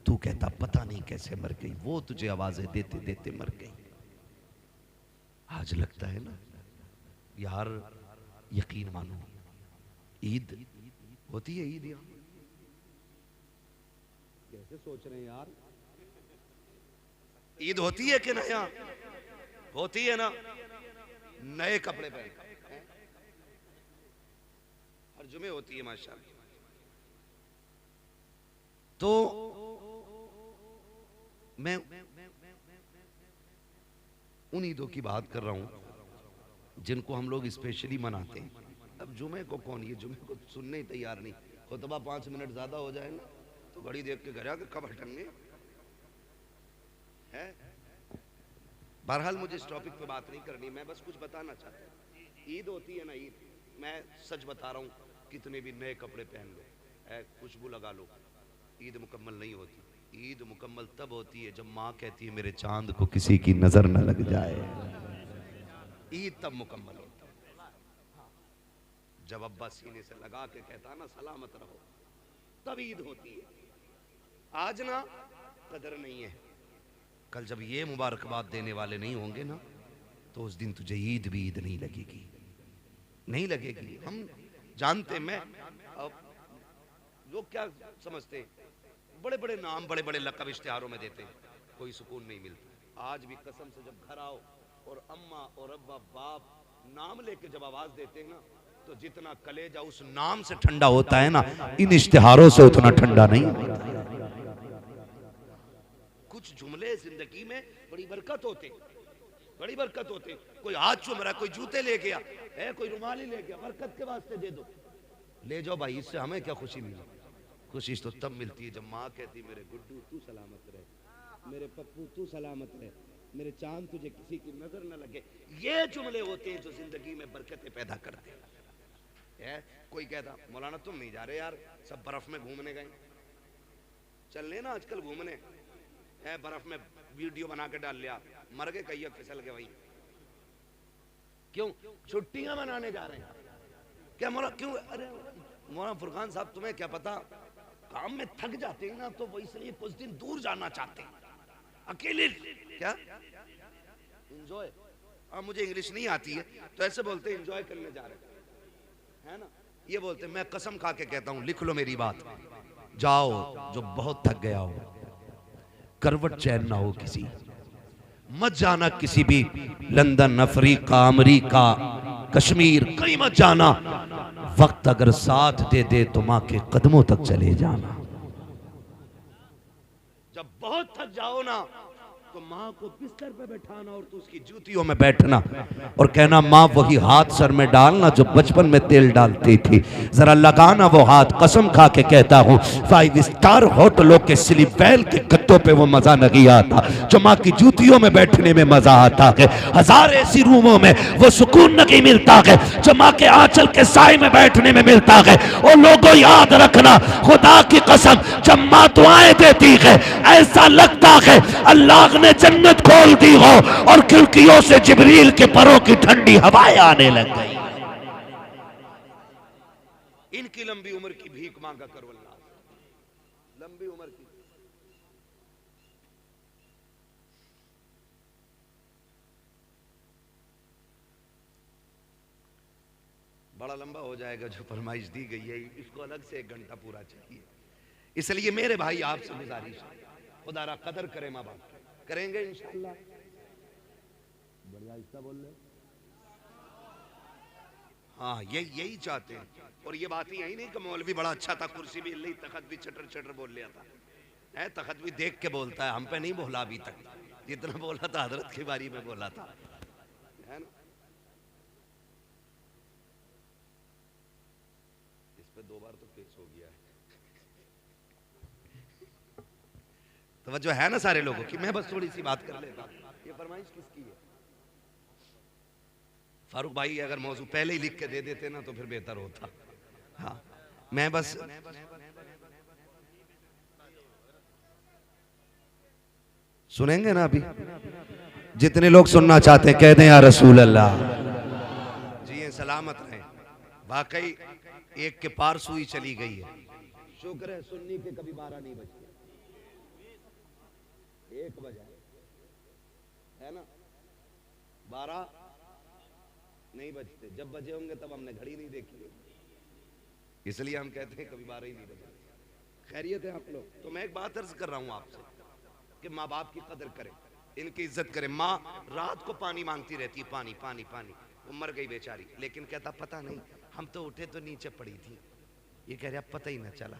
A: तू कहता पता नहीं कैसे मर गई, वो तुझे आवाजें देते देते मर गई। आज लगता है ना यार, यकीन मानो ईद होती है, ईद यहाँ कैसे सोच रहे हैं यार, ईद होती है कि ना? यहाँ होती है ना, नए कपड़े पहन हर जुमे होती है माशाल्लाह। तो मैं उन ईदों की बात कर रहा हूं जिनको हम लोग स्पेशली मनाते हैं। अब जुमे को कौन, ये जुमे को सुनने ही तैयार नहीं। खुतबा 5 मिनट ज्यादा हो जाए ना तो घड़ी देख के घर आके कब हटेंगे है। बहरहाल मुझे इस टॉपिक पे बात नहीं करनी, मैं बस कुछ बताना चाहता हूँ। ईद होती है ना, ईद, मैं सच बता रहा हूँ, कितने भी नए कपड़े पहन लो, खुशबू लगा लो, ईद मुकम्मल नहीं होती। ईद मुकम्मल तब होती है जब माँ कहती है मेरे चांद को किसी की नजर न लग जाए। ईद तब मुकम्मल होती है जब अब्बा सीने से लगा के कहता है ना सलामत रहो, तब ईद होती है। आज ना कदर नहीं है, कल जब ये मुबारकबाद देने वाले नहीं होंगे ना तो उस दिन तुझे ईद भी ईद नहीं लगेगी, नहीं लगेगी। हम जानते, मैं अब लोग क्या समझते हैं, बड़े बड़े नाम बड़े बड़े लक़ब इश्तिहारों में देते हैं, कोई सुकून नहीं मिलता। आज भी कसम से जब घर आओ और अम्मा और अब्बा बाप नाम लेके जब आवाज देते हैं ना तो जितना कलेजा उस नाम से ठंडा होता है ना, इन इश्तिहारों से उतना ठंडा नहीं होता। कुछ जुमले जिंदगी में बड़ी बरकत होते, बड़ी बरकत होते। कोई हाथ चूम रहा है, कोई जूते ले गया है, कोई रुमाल ही ले गया, बरकत के वास्ते दे दो, ले जाओ भाई, इससे हमें क्या खुशी मिली। खुशी तो तब मिलती है जब माँ कहती मेरे गुड्डू तू सलामत रहे, मेरे पप्पू तू सलामत रहे, मेरे चांद तुझे किसी की नजर न लगे। ये जुमले होते हैं जो जिंदगी में बरकतें पैदा करते हैं। कोई कहता मौलाना तुम नहीं जा रहे यार, सब बर्फ में घूमने गए, चलने ना आजकल घूमने, बर्फ में वीडियो बना के डाल लिया, मर गए कहीं फिसल गए वहीं। क्यों छुट्टियां मनाने जा रहे हैं क्या मौला? क्यों? अरे मौलाना फुरकान साहब तुम्हें क्या पता, काम में थक जाते हैं ना तो वो इसलिए कुछ दिन दूर जाना चाहते हैं, अकेले। क्या एंजॉय? मुझे इंग्लिश नहीं आती है तो ऐसे बोलते हैं एंजॉय करने जा रहे हैं ना, ये बोलते हैं। मैं कसम खा के कहता हूं, लिख लो मेरी बात, जाओ जो बहुत थक गया हो, करवट चैन ना हो किसी, मत जाना किसी भी लंदन, अफ्रीका, अमेरिका, कश्मीर, कहीं मत जाना। वक्त अगर साथ दे दे तो मां के कदमों तक चले जाना। जब बहुत थक जाओ ना तो माँ को बिस्तर पे बैठाना और तो उसकी जूतियों में बैठना और कहना माँ वही हाथ सर में डालना जो बचपन में तेल डालती थी, जरा लगाना वो हाथ। कसम खा के कहता हूँ 5 स्टार होटलों के स्लीप वेल के गद्दों पे वो मजा नहीं आता जो माँ की जूतियों में बैठने में मजा आता है। 1000 ऐसी रूमों में वो सुकून नहीं मिलता है जो माँ के आंचल के साए में बैठने में मिलता है। और लोगों याद रखना, खुदा की कसम, जब माँ दुआएं देती है ऐसा लगता है अल्लाह ने जन्नत खोल दी हो और खिड़कियों से जिब्रील के परों की ठंडी हवाएं आने लग गई। इनकी लंबी उम्र की भीख मांगा करो अल्लाह, लंबी उम्र की। बड़ा लंबा हो जाएगा जो फरमाइश दी गई है, इसको अलग से 1 घंटा पूरा चाहिए। इसलिए मेरे भाई आपसे गुजारिश है, खुदा कदर करे माँ बाप, करेंगे इंशाअल्लाह। बढ़िया हिस्सा बोल रहे, हाँ यही चाहते हैं। और ये बात ही यही नहीं कि मौलवी बड़ा अच्छा था, कुर्सी भी हिल, तखत भी चटर चटर बोल लिया था, तखत भी देख के बोलता है, हम पे नहीं बोला अभी तक, जितना बोला था हजरत की बारी में बोला था, है ना। इस पे 2 बार तो केस हो गया है। तवज्जो है ना सारे लोगों की? मैं बस थोड़ी सी बात कर लेता। ये फरमाइश किसकी है? फारूक भाई अगर मौजू पहले ही लिख के दे देते ना तो फिर बेहतर होता। हाँ मैं बस सुनेंगे ना अभी, जितने लोग सुनना चाहते हैं कह दें या रसूल अल्लाह। जी ये सलामत रहे। वाकई एक के पार सुई चली गई है, शुक्र है सुन्नी के कभी 12 नहीं बजे, 1 बजा है ना, 12 नहीं बजते। जब बजे होंगे तब हमने घड़ी नहीं देखी, इसलिए हम कहते हैं कभी 12 ही नहीं बजे। खैरियत है आप लोग? तो मैं एक बात अर्ज कर रहा हूं आपसे कि माँ बाप की कदर करें, इनकी इज्जत करें। माँ रात को पानी मांगती रहती है, पानी पानी पानी, वो मर गई बेचारी, लेकिन कहता पता नहीं हम तो उठे तो नीचे पड़ी थी, ये कह रहा पता ही ना चला।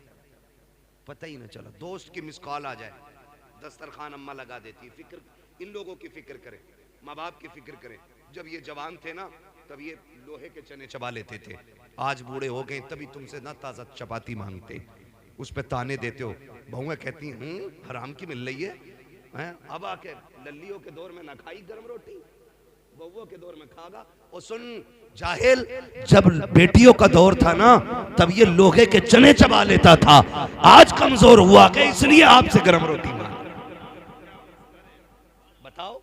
D: पता ही ना चला। दोस्त की मिस कॉल आ जाए, दस्तरखान अम्मा लगा देती। फिक्र इन लोगों की फिक्र करें, माँ बाप की फिक्र करें। जब ये जवान थे ना तब ये लोहे के चने चबा लेते थे। आज बूढ़े हो गए तभी तुमसे ना ताज़ा चपाती मांगते, उस पे ताने देते हो। बहुएं कहती हराम की मिल रही है। अब आके लल्लियों के दौर में ना खाई गर्म रोटी, बहुओं के दौर में खागा। और सुन जाहिल,
A: जब बेटियों का दौर था ना तब ये लोहे के चने चबा लेता था। आज कमजोर हुआ कि इसलिए आपसे गर्म रोटी मांग।
D: बताओ,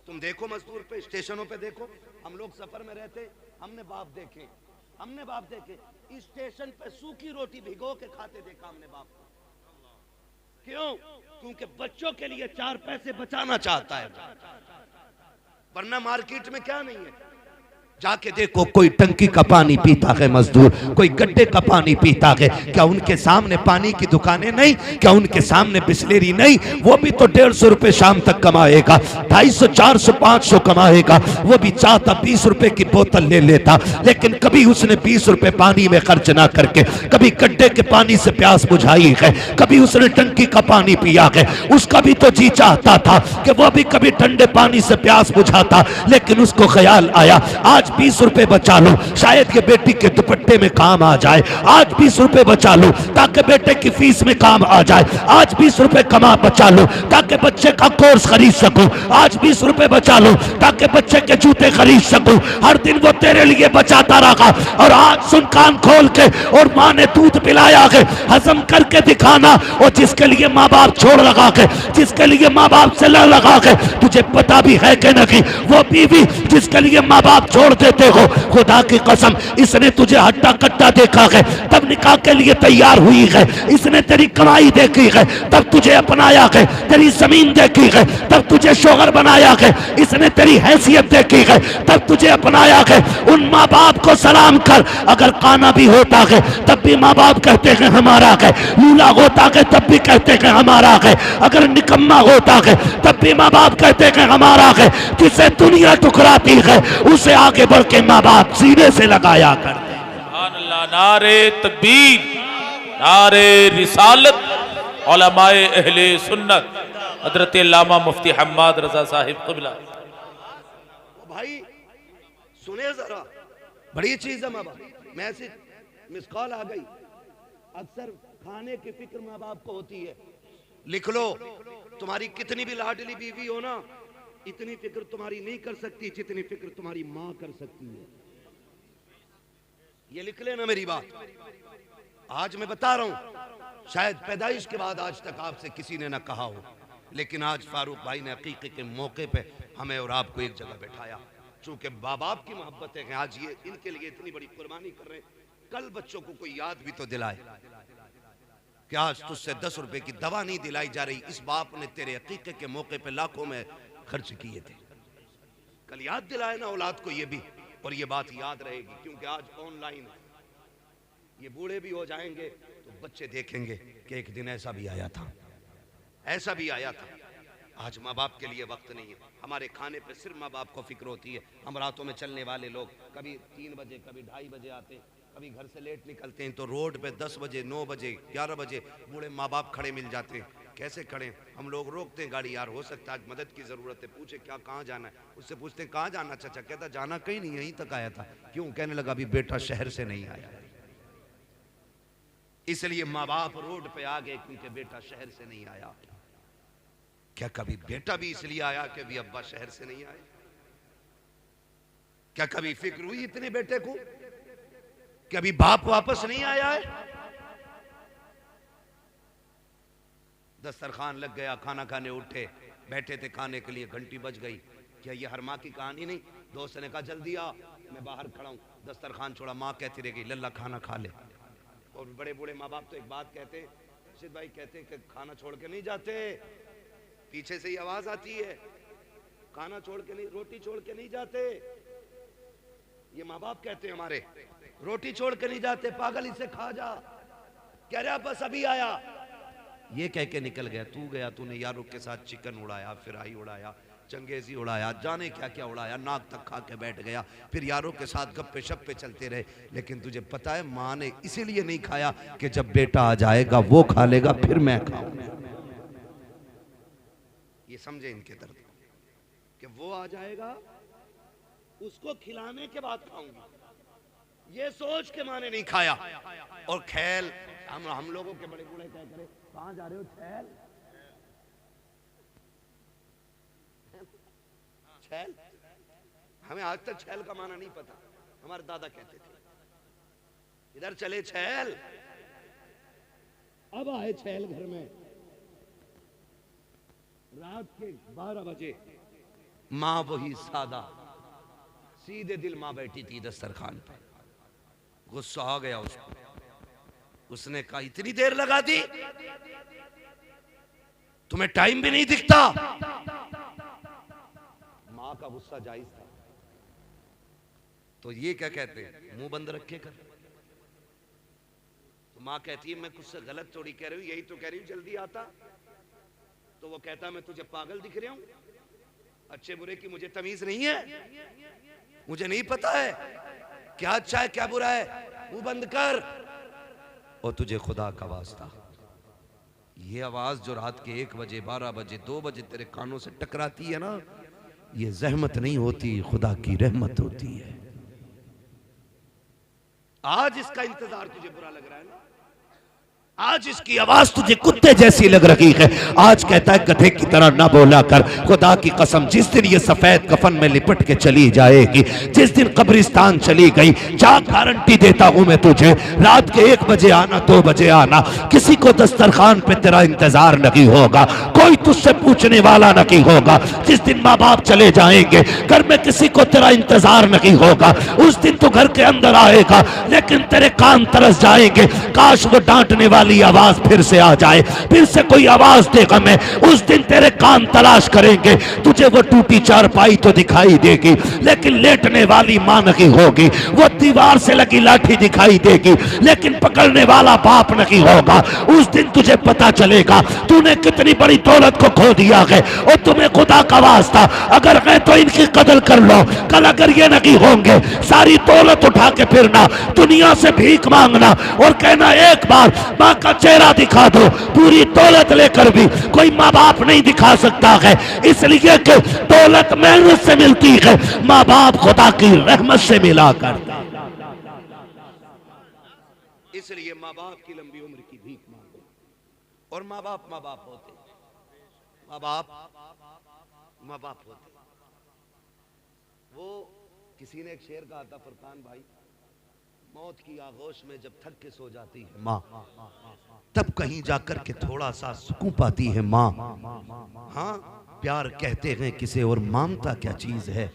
D: तुम देखो मजदूर पे, स्टेशनों पे देखो। हम लोग सफर में रहते, हमने बाप देखे, स्टेशन पे सूखी रोटी भिगो के खाते देखा हमने बाप को। क्यों? क्योंकि बच्चों के लिए 4 पैसे बचाना चाहता है, वरना मार्केट में क्या नहीं है।
A: जाके देखो, कोई टंकी का पानी पीता है मजदूर, कोई गड्ढे का पानी पीता है। क्या उनके सामने पानी की दुकानें नहीं? क्या उनके सामने बिस्लेरी नहीं? वो भी तो 150 रुपए शाम तक कमाएगा, 250, 400, 500 कमाएगा। वो भी चाहता 20 रुपए की बोतल ले लेता, लेकिन कभी उसने 20 रुपए पानी में खर्च ना करके कभी गड्ढे के पानी से प्यास बुझाई है, कभी उसने टंकी का पानी पिया है। उसका भी तो जी चाहता था कि वो भी कभी ठंडे पानी से प्यास बुझाता, लेकिन उसको ख्याल आया आज 20 रुपए बचा लो, शायद ये बेटी के दुपट्टे में काम आ जाए। आज 20 रुपए बचा लो ताकि बेटे की फीस में काम आ जाए। आज 20 रुपए कमा बचा लो ताकि बच्चे का कोर्स खरीद सकूं। आज 20 रुपए बचा लो ताकि बच्चे के जूते खरीद सकूं। हर दिन वो तेरे लिए बचाता रहा, और आज सुन कान खोल के, और माँ ने दूध पिलाया है, हजम करके दिखाना। और जिसके लिए माँ बाप छोड़ लगा के, जिसके लिए माँ बाप से लड़ लगा के, तुझे पता भी है कि नहीं, वो बीवी जिसके लिए माँ बाप छोड़ देते हो, खुदा की कसम इसने तुझे हट्टा कट्टा देखा है तब निकाह के लिए तैयार हुई है। इसने तेरी कमाई देखी है तब तुझे अपनाया है, तेरी जमीन देखी है तब तुझे शोहर बनाया है, इसने तेरी हैसियत देखी है तब तुझे अपनाया है। उन माँ बाप को सलाम कर। अगर काना भी होता है तब भी माँ बाप कहते हैं हमारा है, लूला होता है तब भी कहते हैं हमारा है, अगर निकम्मा होता है तब भी माँ बाप कहते हैं हमारा है। जिसे दुनिया ठुकराती है उसे आगे बढ़ के माँ बाप सीने से लगाया करते।
C: नारे तकबीर, नारे रिसालत, उलमाए अहले सुन्नत, हजरत अल्लामा मुफ्ती हम्माद रजा साहिब क़िबला।
D: भाई सुने जरा, बड़ी चीज है माँ बाप। मैसेज मिस कॉल आ गई। अक्सर खाने की फिक्र माँ बाप को होती है। लिख लो, तुम्हारी कितनी भी लाडली बीवी हो ना, इतनी फिक्र तुम्हारी नहीं कर सकती जितनी फिक्र तुम्हारी माँ कर सकती है। ये लिख लेना मेरी बात। आज मैं बता रहा हूं, शायद पैदाइश के बाद आज तक आपसे किसी ने ना कहा हो, लेकिन आज फारूक भाई ने अकीक़े के मौके पे हमें और आपको एक जगह बैठाया। चूंकि माँ बाप की मोहब्बत है, आज ये इनके लिए इतनी बड़ी कुर्बानी कर रहे हैं। कल बच्चों को कोई याद भी तो दिलाए कि आज तुझसे 10 रुपए की दवा नहीं दिलाई जा रही, इस बाप ने तेरे अकीक़े के मौके पे लाखों में खर्च किए थे। कल याद दिलाए ना औलाद को ये भी, और ये बात याद रहेगी। क्योंकि आज ऑनलाइन है, ये बूढ़े भी हो जाएंगे तो बच्चे देखेंगे कि एक दिन ऐसा भी आया था, ऐसा भी आया था। आज माँ बाप के लिए वक्त नहीं है। हमारे खाने पे सिर्फ माँ बाप को फिक्र होती है। हम रातों में चलने वाले लोग कभी 3 बजे, कभी 2:30 बजे आते, कभी घर से लेट निकलते हैं तो रोड पे 10 बजे, 9 बजे, 11 बजे बूढ़े माँ बाप खड़े मिल जाते हैं। कैसे खड़े? हम लोग रोकते हैं गाड़ी, यार हो सकता है आज मदद की ज़रूरत है। पूछे क्या, कहाँ जाना है? उससे पूछते हैं कहाँ जाना चाचा? कहता जाना कहीं नहीं, यहीं तक आया था। क्यों? कहने लगा अभी बेटा शहर से नहीं आया। इसलिए माँ बाप रोड पे आ गए क्योंकि बेटा शहर से नहीं आया। क्या कभी बेटा भी इसलिए आया कि अभी अब्बा शहर से नहीं आए? क्या कभी फिक्र हुई इतने बेटे को कि अभी बाप वापस नहीं आया है? दस्तरखान लग गया, खाना खाने उठे, बैठे थे खाने के लिए, घंटी बज गई। क्या ये हर माँ की कहानी नहीं? दोस्त ने कहा जल्दी आ, मैं बाहर खड़ा हूं। दस्तरखान छोड़ा, माँ कहती रह गई लल्ला खाना खा ले। और बड़े बूढ़े माँ बाप तो एक बात कहते हैं, रशीद भाई कहते हैं कि खाना छोड़ के नहीं जाते। पीछे से ही आवाज आती है, खाना छोड़ के नहीं, रोटी छोड़ के नहीं जाते। ये माँ बाप कहते हैं हमारे, रोटी छोड़ के नहीं जाते। पागल, इसे खा जा। कह रहा बस अभी आया। ये कह के निकल गया। तू गया, तूने यारों के साथ चिकन उड़ाया, फिराई उड़ाया, चंगेजी उड़ाया, जाने क्या क्या उड़ाया, नाक तक खा के बैठ गया, फिर यारों के साथ गप्पे शप्पे चलते रहे। लेकिन तुझे पता है माँ ने इसीलिए नहीं खाया कि जब बेटा आ जाएगा वो खा लेगा फिर मैं खाऊंगा। ये समझे इनके दर्द कि वो आ जाएगा उसको खिलाने के बाद खाऊंगी, ये सोच के माँ ने नहीं खाया। और खेल हम लोगों के बड़े बूढ़े क्या करे, कहां जा रहे हो? छैल छैल, हमें आज तक छैल का माना नहीं पता। हमारे दादा कहते थे इधर चले छैल। अब आए छैल घर में रात के 12 बजे। माँ वही सादा सीधे दिल माँ बैठी थी दस्तरखान पर। गुस्सा आ गया उसको। उसने कहा इतनी देर लगा दी, तुम्हें टाइम भी नहीं दिखता। मां का गुस्सा जायज था। तो ये क्या कहते हैं, मुंह बंद रखे कर। तो मां कहती है मैं कुछ से गलत थोड़ी कह रही हूं, यही तो कह रही हूं जल्दी आता। तो वो कहता मैं तुझे पागल दिख रहा हूं, अच्छे बुरे की मुझे तमीज नहीं है, मुझे नहीं पता है क्या अच्छा है क्या बुरा है, मुंह बंद कर। और तुझे खुदा का वास्ता ये आवाज जो रात के 1 बजे 12 बजे 2 बजे तेरे कानों से टकराती है ना, ये जहमत नहीं होती, खुदा की रहमत होती है। आज इसका इंतजार तुझे बुरा लग रहा है ना, आज इसकी आवाज तुझे कुत्ते जैसी लग रही है। आज कहता है गधे की तरह ना बोला कर। खुदा की कसम जिस दिन ये सफेद कफन में लिपट के चली जाएगी, जिस दिन कब्रिस्तान चली गई, जा गारंटी देता हूं मैं तुझे, रात के 1 बजे आना 2 बजे आना, किसी को दस्तरखान पे तेरा इंतजार नहीं होगा, कोई तुझसे पूछने वाला नहीं होगा। जिस दिन माँ बाप चले जाएंगे, घर में किसी को तेरा इंतजार नहीं होगा। उस दिन तू घर के अंदर आएगा लेकिन तेरे कान तरस जाएंगे, काश वो डांटने वाली आवाज फिर से आ जाए, फिर से कोई आवाज देगा। मैं उस दिन तेरे कान तलाश करेंगे, तुझे वो टूटी चारपाई तो दिखाई देगी लेकिन लेटने वाली मां नहीं होगी, वो दीवार से लगी लाठी दिखाई देगी लेकिन पकड़ने वाला बाप नहीं होगा। उस दिन तुझे पता चलेगा तूने कितनी बड़ी दौलत को खो दिया है। और तुम्हें खुदा का वास्ता अगर है तो इनकी कदर कर लो, कल अगर ये नहीं होंगे सारी दौलत उठा के फिरना, दुनिया से भीख मांगना और कहना एक बार मां का चेहरा दिखा दो। पूरी दौलत लेकर भी कोई माँ बाप नहीं दिखा सकता है, इसलिए कि दौलत मेहनत से मिलती है, माँ बाप खुदा की रहमत से मिला करता। इसलिए माँ बाप की लंबी उम्र की भीख मांगो। और माँ बाप होते, माँ बाप होते। वो किसी ने एक शेर कहा था फरकान भाई, मौत की आगोश में जब थक के सो जाती है माँ, तब कहीं जाकर के थोड़ा सा सुकून पाती है माँ। हाँ, प्यार कहते हैं किसे और मांगता क्या चीज है,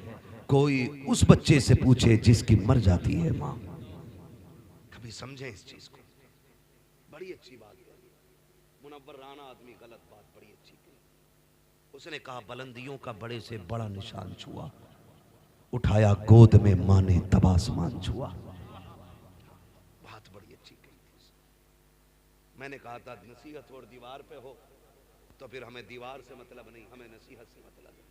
D: कोई उस बच्चे से पूछे जिसकी मर जाती है माँ। कभी समझे इस चीज को, बड़ी अच्छी बात है। मुनव्वर राना आदमी गलत बात बड़ी अच्छी की। उसने कहा बुलंदियों का बड़े से बड़ा निशान छुआ, उठाया गोद में माँ ने तब आसमान छुआ। मैंने कहा था नसीहत और दीवार पे हो तो फिर हमें दीवार से मतलब नहीं, हमें नसीहत से मतलब है।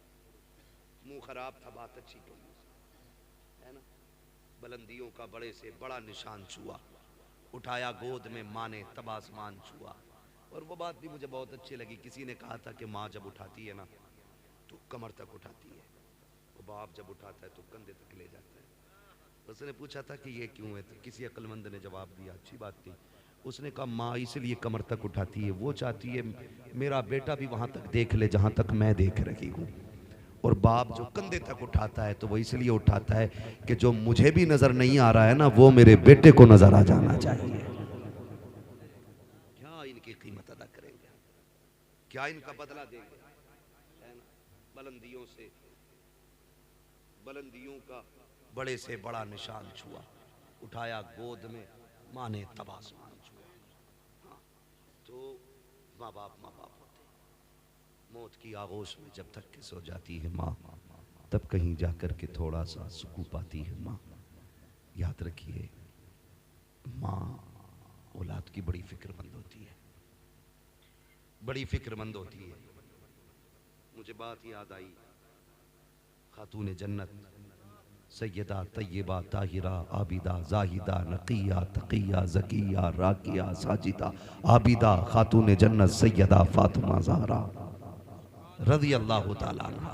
D: मुंह खराब था, बात अच्छी कही है ना। बुलंदियों का बड़े से बड़ा निशान छुआ, उठाया गोद में माँ ने तब आसमान छुआ। और वो बात भी मुझे बहुत अच्छी लगी। किसी ने कहा था कि माँ जब उठाती है ना तो कमर तक उठाती है, वो बाप जब उठाता है तो कंधे तक ले जाता है। उसने पूछा था कि ये क्यों है, तो किसी अक्लमंद ने जवाब दिया, अच्छी बात थी। उसने कहा माँ इसलिए कमर तक उठाती है, वो चाहती है मेरा बेटा भी वहां तक देख ले जहां तक मैं देख रही हूँ। और बाप जो कंधे तक उठाता है तो वो इसलिए उठाता है कि जो मुझे भी नजर नहीं आ रहा है ना, वो मेरे बेटे को नजर आ जाना चाहिए। क्या इनकी कीमत अदा करेंगे, क्या इनका बदला देंगे, है ना। बुलंदियों से, बुलंदियों का बड़े से बड़ा निशान छुआ, उठाया गोद में माँ ने तब आसमान छुआ। हाँ, तो माँ बाप होते। मौत की आगोश में जब तक के सो जाती है माँ, तब कहीं जाकर के थोड़ा सा सुकून पाती है माँ। याद रखिए, माँ औलाद की बड़ी फिक्रमंद होती है। बड़ी फिक्रमंद होती है। मुझे बात याद आई, खातून जन्नत सैयदा तय्यबा ताहिरा आबिदा जाहिदा नकिया तकिया जकिया राकिया साजिदा आबिदा खातून जन्नत सैयदा फातिमा ज़हरा रज़ी अल्लाह ताला अन्हा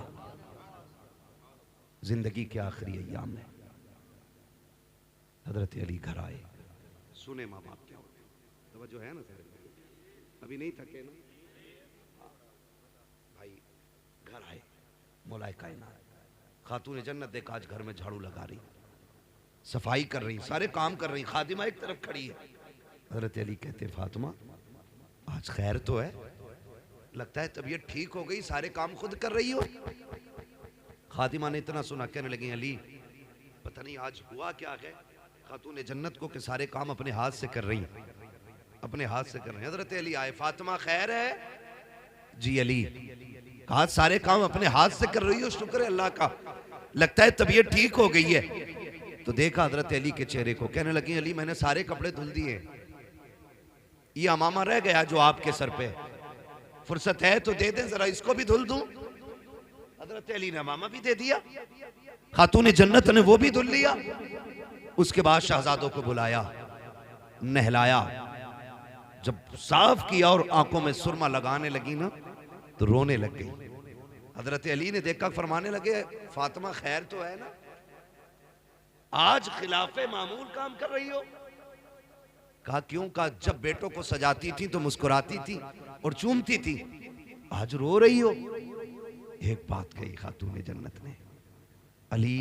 D: जिंदगी के आखिरी अय्याम में हजरत अली घर आए। सुने माँ बाप क्या होते हैं, तवज्जो है ना सर, अभी नहीं थके ना भाई। घर आए, मौलाए कायनात खातून जन्नत देखा आज घर में झाड़ू लगा रही, सफाई कर रही, सारे काम कर रही, खादिमा एक तरफ खड़ी है। हजरत अली कहते फातिमा आज खैर तो है, लगता है तबीयत ठीक हो गई, सारे काम खुद कर रही हो। खातिमा ने इतना सुना, कहने लगी अली पता नहीं आज हुआ क्या है खातून जन्नत को कि सारे काम अपने हाथ से कर रही, अपने हाथ से कर रही। हजरत अली आए, फातिमा खैर है? जी अली, आज सारे काम अपने हाथ से कर रही हो, शुक्र है अल्लाह का, लगता है तबीयत ठीक हो गई है। तो देखा हजरत अली के चेहरे को, कहने लगी अली मैंने सारे कपड़े धुल दिए, ये अमामा रह गया जो आपके सर पे, फुर्सत है तो दे दे जरा, इसको भी धुल दूं। हजरत अली ने अमामा भी दे दिया, खातून जन्नत ने वो भी धुल लिया। उसके बाद शहजादों को बुलाया, नहलाया, जब साफ किया और आंखों में सुरमा लगाने लगी ना तो रोने लग गई। हजरत अली ने देखा, फरमाने लगे फातिमा खैर तो है ना, आज खिलाफे मामूल काम कर रही हो? कहा क्यों? कहा जब बेटों को सजाती थी तो मुस्कुराती थी और चूमती थी, आज रो रही हो। एक बात कही खातून जन्नत ने, अली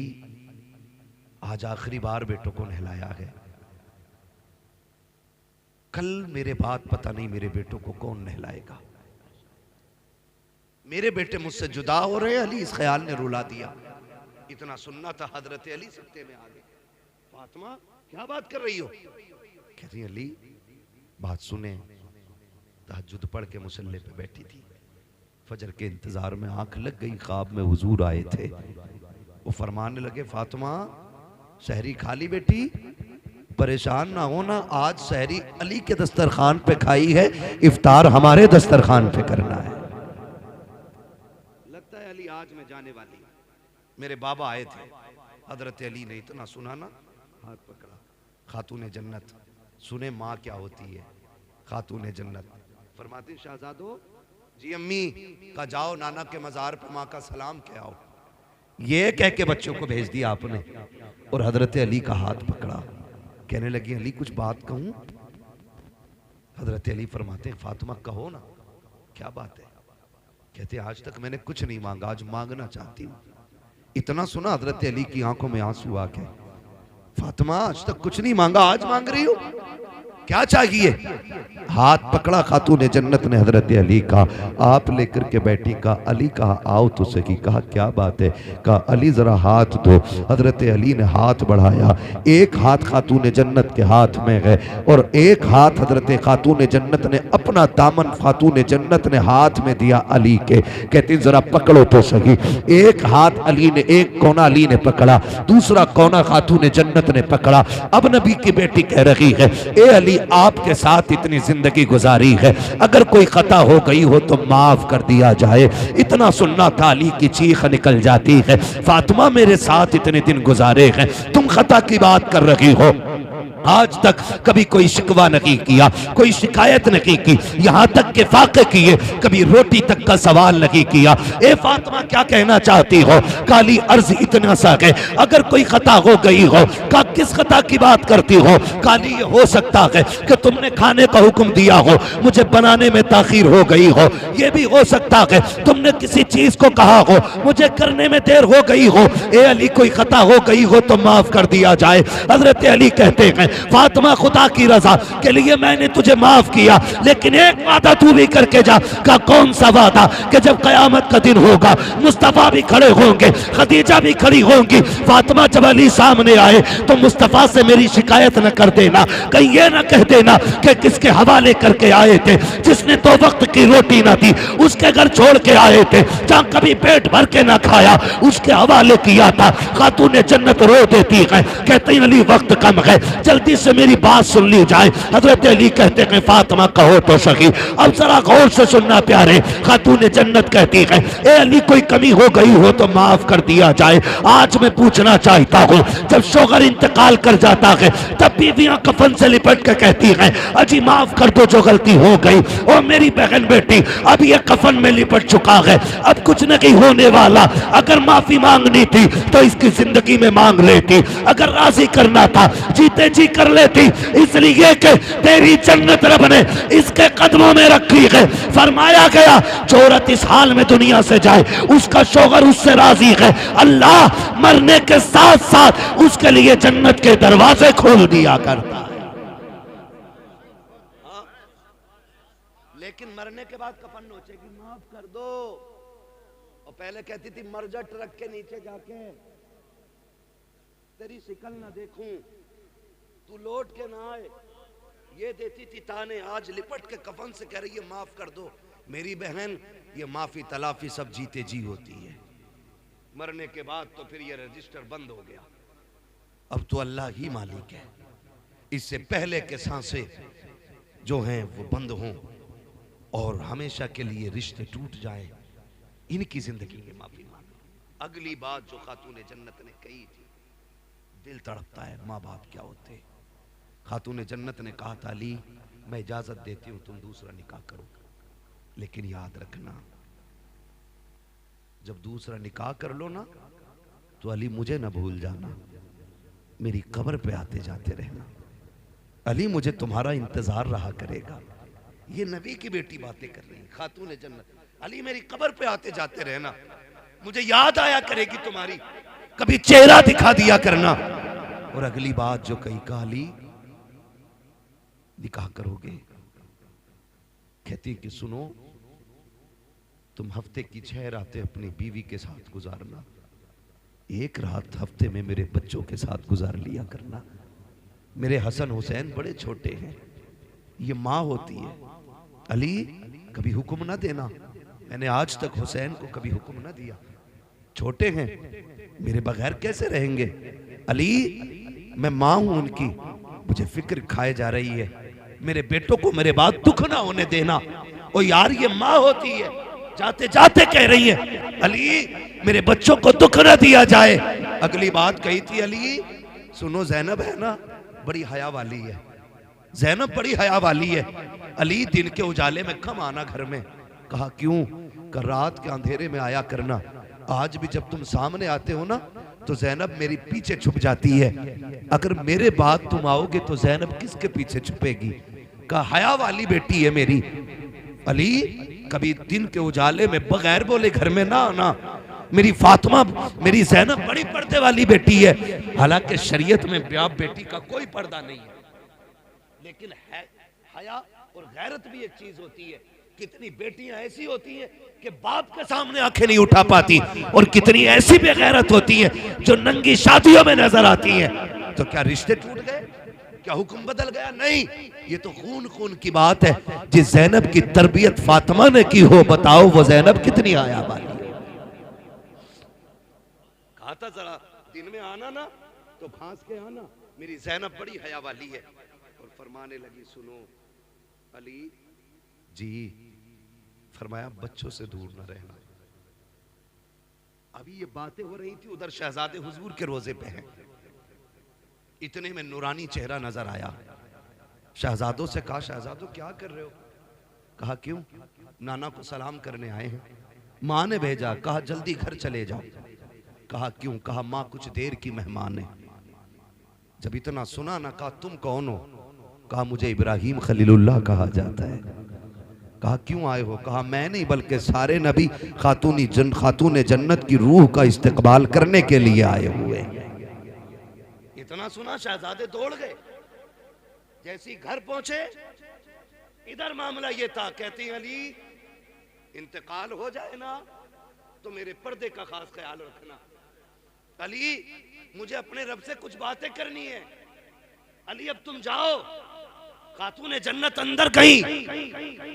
D: आज आखिरी बार बेटों को नहलाया है, कल मेरे बाद पता नहीं मेरे बेटों को कौन नहलाएगा, मेरे बेटे मुझसे जुदा हो रहे हैं। अली इस ख्याल ने रुला दिया। इतना सुनना था, हजरत अली सत्ते में आ गए। फातिमा क्या बात कर रही हो? कहती अली बात सुने, तहज्जुद पढ़ के मुसल्ले पे बैठी थी, फजर के इंतजार में आंख लग गई, ख्वाब में हुजूर आए थे। वो फरमाने लगे फातिमा सहरी खा ली बेटी, परेशान ना होना, आज सहरी अली के दस्तरखान पे खाई है, इफ्तार हमारे दस्तरखान पे करना है। लगता है अली आज मैं जाने वाली, मेरे बाबा आए थे। हजरत अली ने इतना सुना ना, हाथ पकड़ा। खातून जन्नत सुने माँ क्या होती है। खातून जन्नत फरमाती शहजादो जी अम्मी का जाओ नाना के मजार पे माँ का सलाम कह आओ। ये कह के बच्चों को भेज दिया आपने और हजरत अली का हाथ पकड़ा। कहने लगी अली कुछ बात कहूं? हजरत अली फरमाते हैं फातिमा कहो ना, क्या बात है? कहते आज तक मैंने कुछ नहीं मांगा, आज मांगना चाहती हूँ। इतना सुना हजरत अली की आंखों में आंसू आ गए। फातिमा आज तक कुछ नहीं मांगा, आज मांग रही हो, क्या चाहिए? हाथ पकड़ा खातून जन्नत ने हजरत अली का, आप लेकर के बैठी। कहा अली कहा आओ तो सही। कहा क्या बात है? कहा अली जरा हाथ दो। हजरत अली ने हाथ बढ़ाया, एक हाथ खातून जन्नत के हाथ में है और एक हाथ हजरत खातून जन्नत ने अपना दामन खातून जन्नत ने हाथ में दिया अली के। कहती जरा पकड़ो तो सही। एक हाथ अली ने, एक कोना अली ने पकड़ा, दूसरा कोना खातून जन्नत ने पकड़ा। अब नबी की बेटी कह रही है ए अली आपके साथ इतनी जिंदगी गुजारी है, अगर कोई खता हो गई हो तो माफ कर दिया जाए। इतना सुनना था, अली की चीख निकल जाती है फातिमा मेरे साथ इतने दिन गुजारे हैं, तुम खता की बात कर रही हो। आज तक कभी कोई शिकवा नहीं किया, कोई शिकायत नहीं की, यहाँ तक के फाके किए, कभी रोटी तक का सवाल नहीं किया। ए फातिमा क्या कहना चाहती हो? काली अर्ज इतना सा है, अगर कोई खता हो गई हो। का किस खता की बात करती हो? काली ये हो सकता है कि तुमने खाने का हुक्म दिया हो, मुझे बनाने में ताखीर हो गई हो। ये भी हो सकता है तुमने किसी चीज को कहा हो, मुझे करने में देर हो गई हो। ए अली कोई खता हो गई हो तो माफ कर दिया जाए। हजरत अली कहते हैं फातिमा खुदा की रजा के लिए मैंने तुझे माफ किया, लेकिन एक वादा तू भी करके जा। का कौन सा वादा? कि जब कयामत का दिन होगा मुस्तफा भी खड़े होंगे, खदीजा भी खड़ी होंगी। फातिमा जब अली सामने आए तो मुस्तफा से मेरी शिकायत न कर देना, कहीं ये न कह देना कि किसके हवाले करके आए थे, जिसने तो वक्त की रोटी ना दी उसके घर छोड़ के आए थे, जहां कभी पेट भर के ना खाया उसके हवाले किया था। खातून जन्नत रो देती है, कहते हैं अली वक्त कम है, जल्दी
A: जल्दी से मेरी बात सुन ली जाए। हजरत अली कहते हैं फातिमा कहो तो सही। अब जरा गौर से सुनना प्यारे, खातून जन्नत कहती है ए अली कोई कमी हो गई हो तो माफ कर दिया जाए। आज मैं पूछना चाहता हूँ, जब शौहर इंतकाल कर जाता है तब बीवियां कफन से लिपट के कहती हैं अजी माफ कर दो जो गलती हो गई। और मेरी बहन बेटी अब ये कफन में लिपट चुका है, अब कुछ नहीं होने वाला। अगर माफी मांगनी थी तो इसकी जिंदगी में मांग लेती, अगर राजी करना था जीते जी कर लेती। इसलिए कि तेरी जन्नत रब ने इसके कदमों में रखी है। फरमाया गया जो औरत इस हाल में दुनिया से जाए उसका शौहर उससे राजी है, अल्लाह मरने के साथ साथ उसके लिए जन्नत के दरवाजे खोल दिया करता है।
D: लेकिन मरने के बाद कफन नोचेगी माफ कर दो, और पहले कहती थी मर जा ट्रक के नीचे जाके, तेरी शिकल ना देखूं, तू लौट के ना आए, ये देती थी ताने। आज लिपट के कफन से कह रही है माफ कर दो। मेरी बहन ये माफी तलाफी सब जीते जी होती है, मरने के बाद तो फिर ये रजिस्टर बंद हो गया। अब तो अल्लाह ही मालिक है। इससे पहले के सांसें जो हैं वो बंद हों और हमेशा के लिए रिश्ते टूट जाए, इनकी जिंदगी में माफी मांगो। अगली बात जो खातून जन्नत ने कही थी, दिल तड़पता है, माँ बाप क्या होते। खातून जन्नत ने कहा था अली मैं इजाजत देती हूं तुम दूसरा निकाह करो, लेकिन याद रखना जब दूसरा निकाह कर लो ना तो अली मुझे ना भूल जाना, मेरी कब्र पे आते जाते रहना, अली मुझे तुम्हारा इंतजार रहा करेगा। ये नबी की बेटी बातें कर रही खातून जन्नत, अली मेरी कब्र पे आते जाते रहना, मुझे याद आया करेगी तुम्हारी, कभी चेहरा दिखा दिया करना। और अगली बात जो कही कहा अली निकाह करोगे, कहती कि सुनो तुम हफ्ते की 6 रातें अपनी बीवी के साथ गुजारना, एक रात हफ्ते में मेरे बच्चों के साथ गुजार लिया करना। मेरे हसन हुसैन बड़े छोटे हैं, ये माँ होती है, अली कभी हुक्म ना देना, मैंने आज तक हुसैन को कभी हुक्म ना दिया, छोटे हैं मेरे बगैर कैसे रहेंगे। अली मैं माँ हूं उनकी, मुझे फिक्र खाए जा रही है, मेरे बेटों को मेरे बाद दुख ना होने देना। ओ यार ये माँ होती है, जाते जाते कह रही है अली मेरे बच्चों को दुख ना दिया जाए। अगली बात कही थी अली सुनो ज़ैनब है ना बड़ी हया वाली है, ज़ैनब बड़ी हया वाली है, अली दिन के उजाले में कम आना घर में। कहा क्यों? कर रात के अंधेरे में आया करना, आज भी जब तुम सामने आते हो ना तो ज़ैनब मेरी पीछे छुप जाती है, अगर मेरे बाद तुम आओगे तो ज़ैनब किसके पीछे छुपेगी। कहा हया वाली बेटी है मेरी, अली कभी दिन के उजाले में बगैर बोले घर में ना आना, मेरी फातिमा मेरी ज़ैनब बड़ी पर्दे वाली बेटी है। हालांकि शरीयत में बाप बेटी का कोई पर्दा नहीं है, लेकिन है हया और गैरत भी एक चीज होती है। कितनी बेटियां ऐसी होती हैं कि बाप के सामने आंखें नहीं उठा पाती, और कितनी ऐसी बेगैरत होती हैं जो नंगी शादियों में नजर आती हैं। तो क्या रिश्ते टूट गए? क्या हुक्म बदल गया? नहीं, ये तो खून खून की बात है। जिस ज़ैनब की तरबियत फातिमा ने की हो, बताओ वो ज़ैनब कितनी आया वाली है। कहा था जरा दिन में आना ना तो फांस के आना, मेरी ज़ैनब बड़ी हया वाली है। और फरमाने लगी सुनो अली जी, फरमाया बच्चों से दूर न रहना। अभी ये बातें हो रही थी, उधर शहजादे हुजूर के रोजे पे हैं, इतने में नूरानी चेहरा नजर आया। शहजादों से कहा शहजादों क्या कर रहे हो? कहा क्यों? नाना को सलाम करने आए हैं, माँ ने भेजा, कहा जल्दी घर चले जाओ। कहा क्यों? कहा माँ कुछ देर की मेहमान है। जब इतना सुना ना, कहा तुम कौन हो? कहा मुझे इब्राहिम खलीलुल्लाह कहा जाता है। कहा क्यों आए हो? कहा मैं नहीं बल्कि सारे नबी खातून जन्नत की रूह का इस्तकबाल करने के लिए आए हुए। इतना सुना शहजादे दौड़ गए। जैसे ही घर पहुंचे इधर मामला ये था, कहते हैं अली इंतकाल हो जाए ना तो मेरे पर्दे का खास ख्याल रखना। अली मुझे अपने रब से कुछ बातें करनी है। अली अब तुम जाओ। खातून जन्नत अंदर गई।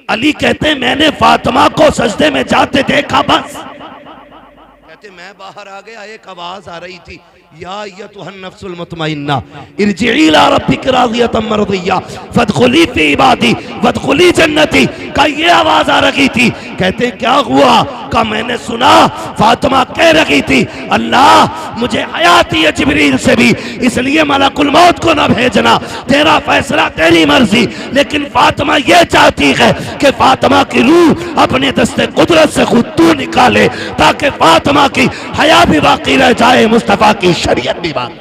D: अली कहते हैं मैंने फातिमा को सजदे में जाते देखा बस। कहते कहते मैं बाहर आ गया, एक आवाज आ रही थी, या अय्युहन नफ्सुल मुतमइन्ना इरजिई इला रब्बिकी राज़ियतम मर्दिया फदखुली फी इबादी वदखुली जन्नती। का ये आवाज आ रही थी। कहते क्या हुआ? का मैंने सुना फातिमा कह रही थी, अल्लाह मुझे हयाती है जिब्रील से भी, इसलिए मलकुल मौत को ना भेजना, तेरा फैसला तेरी मर्जी। लेकिन फातिमा ये चाहती है कि फातिमा की रूह अपने दस्ते कुदरत से खुद तू निकाले, ताकि फातिमा की हया भी बाकी रह जाए, मुस्तफा की शरीयत भी बाकी।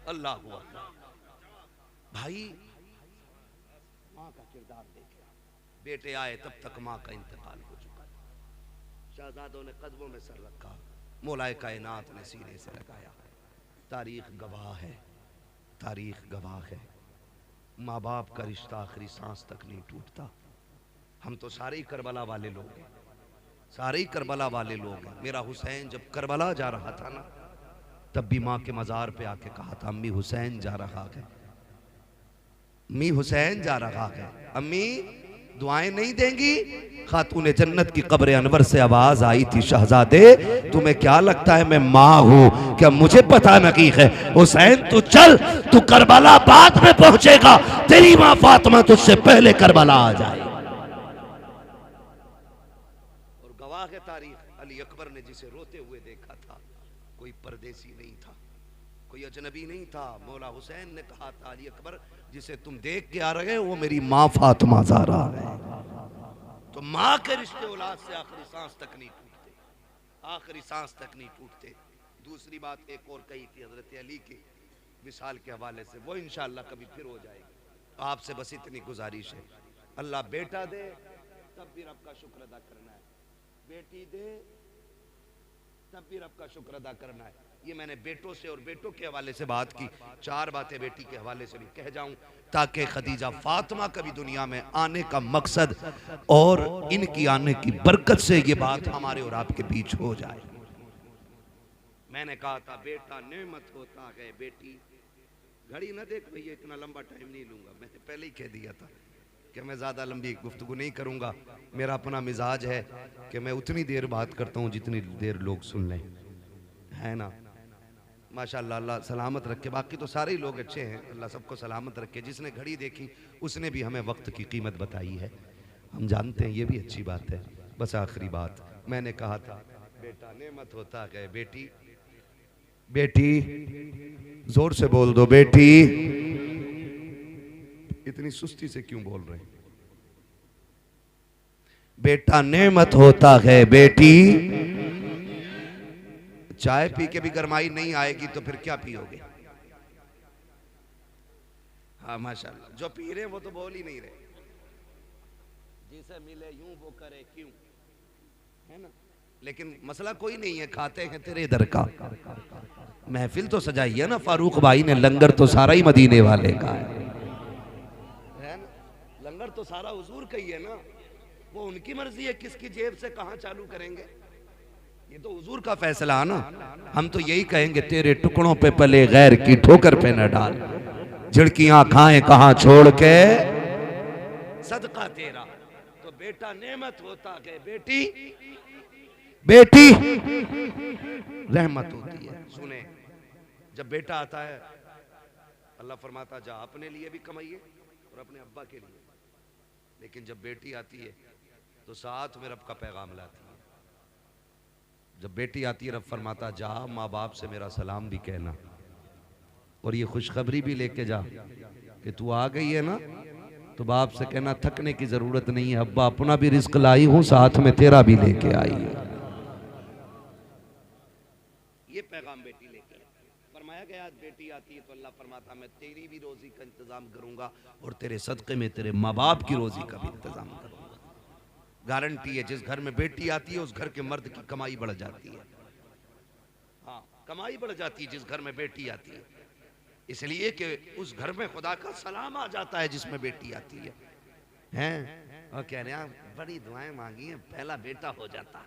D: अल्लाह हुआ। भाई माँ का किरदार देखे, बेटे आए तब तक माँ का इंतकाल हो चुका। शहजादों ने कदमों में सर रखा, मौलाए कायनात ने सीने से लगाया। तारीख गवाह है, तारीख गवाह है। माँ बाप का रिश्ता आखिरी सांस तक नहीं टूटता। हम तो सारे ही करबला वाले लोग हैं, सारे ही करबला वाले लोग हैं। मेरा हुसैन जब करबला जा रहा था ना, तब भी माँ के मज़ार पे आके कहा था, अम्मी हुसैन जा रहा है, अम्मी हुसैन जा रहा है, अम्मी दुआएं नहीं देंगी? खातून जन्नत की कब्र अनवर से आवाज आई थी, शहजादे तुम्हें क्या लगता है मैं माँ हूँ क्या? मुझे पता नहीं है। हुसैन तू चल, तू करबला बाद में पहुंचेगा, तेरी माँ फातिमा तुझसे पहले करबला आ जाए। और गवाह है तारीख, अली अकबर ने जिसे रोते हुए देखा था, कोई परदेसी नहीं था, कोई अजनबी नहीं था। मौला हुसैन ने कहा था, अली अकबर जिसे तुम देख के आ रहे हो वो मेरी माँ फातिमा ज़हरा है। तो माँ के रिश्ते औलाद से आखिरी सांस तक नहीं टूटते, आखिरी सांस तक नहीं टूटते। दूसरी बात एक और कही थी हजरत अली के विसाल के हवाले से, वो इंशाअल्लाह कभी फिर हो जाएगी। आपसे बस इतनी गुजारिश है, अल्लाह बेटा दे तब भी रब का शुक्र अदा करना है, बेटी दे तब भी रब का शुक्र अदा करना है। ये मैंने बेटों से और बेटों के हवाले से बात की, चार बातें बेटी के हवाले से भी कह जाऊं, ताकि खदीजा फातिमा का भी दुनिया में आने का मकसद और इनकी आने की बरकत से ये बात हमारे और आपके बीच हो जाए। मैंने कहा था बेटा नेमत होता है, बेटी घड़ी ना देख भैया, इतना लंबा टाइम नहीं लूंगा, मैंने पहले ही कह दिया था कि मैं ज़्यादा लंबी गुफ्तगू नहीं करूंगा। मेरा अपना मिजाज है कि मैं उतनी देर बात करता हूँ जितनी देर लोग सुन लें, है ना। माशाअल्लाह, अल्लाह सलामत रखे। बाकी तो सारे ही लोग अच्छे हैं, अल्लाह सबको सलामत रखे। जिसने घड़ी देखी उसने भी हमें वक्त की कीमत बताई है, हम जानते हैं, ये भी अच्छी बात है। बस आखिरी बात मैंने कहा था, बेटा नेमत होता है, बेटी बेटी जोर से बोल दो, बेटी। इतनी सुस्ती से क्यों बोल रहे हैं? बेटा नेमत होता है, बेटी। चाय पी के भी गरमाई नहीं आएगी तो फिर क्या पियोगे? हाँ माशाल्लाह, जो पी रहे वो तो बोल ही नहीं रहे। जिसे मिले यूं वो करे क्यों, है ना। लेकिन मसला कोई नहीं है, खाते हैं तेरे दर का। महफिल तो सजाई है ना फारूक भाई ने, लंगर तो सारा ही मदीने वाले का है ना, लंगर तो सारा हुजूर का ही है ना। वो उनकी मर्जी है किसकी जेब से कहाँ चालू करेंगे, ये तो हुजूर का फैसला है ना। हम तो यही कहेंगे, तेरे टुकड़ों पे पले गैर की ठोकर पे न डाल, झिड़कियां खाएं कहां छोड़ के सदका तेरा। तो बेटा नेमत होता है, बेटी बेटी रहमत होती है। सुने, जब बेटा आता है अल्लाह फरमाता जा अपने लिए भी कमाइए और अपने अब्बा के लिए, लेकिन जब बेटी आती है तो साथ में रब का पैगाम लाती है। जब बेटी आती है रब फरमाता जा माँ बाप से मेरा सलाम भी कहना और ये खुशखबरी भी लेके जा कि तू आ गई है ना, तो बाप से कहना थकने की जरूरत नहीं है, अब्बा अपना भी रिस्क लाई हूं, साथ में तेरा भी लेके आई है। ये पैगाम बेटी लेके फरमाया गया। बेटी आती है तो अल्लाह फरमाता मैं तेरी भी रोजी का इंतजाम करूंगा और तेरे सदक़े में तेरे माँ बाप की रोजी का भी इंतजाम करूंगा। गारंटी है, जिस घर में बेटी आती है उस घर के मर्द की कमाई बढ़ जाती है। हाँ, कमाई बढ़ जाती है जिस घर में बेटी आती है, इसलिए कि उस घर में खुदा का सलाम आ जाता है जिसमें बेटी आती है। हैं और कह रहे हैं बड़ी दुआएं मांगी हैं, पहला बेटा हो जाता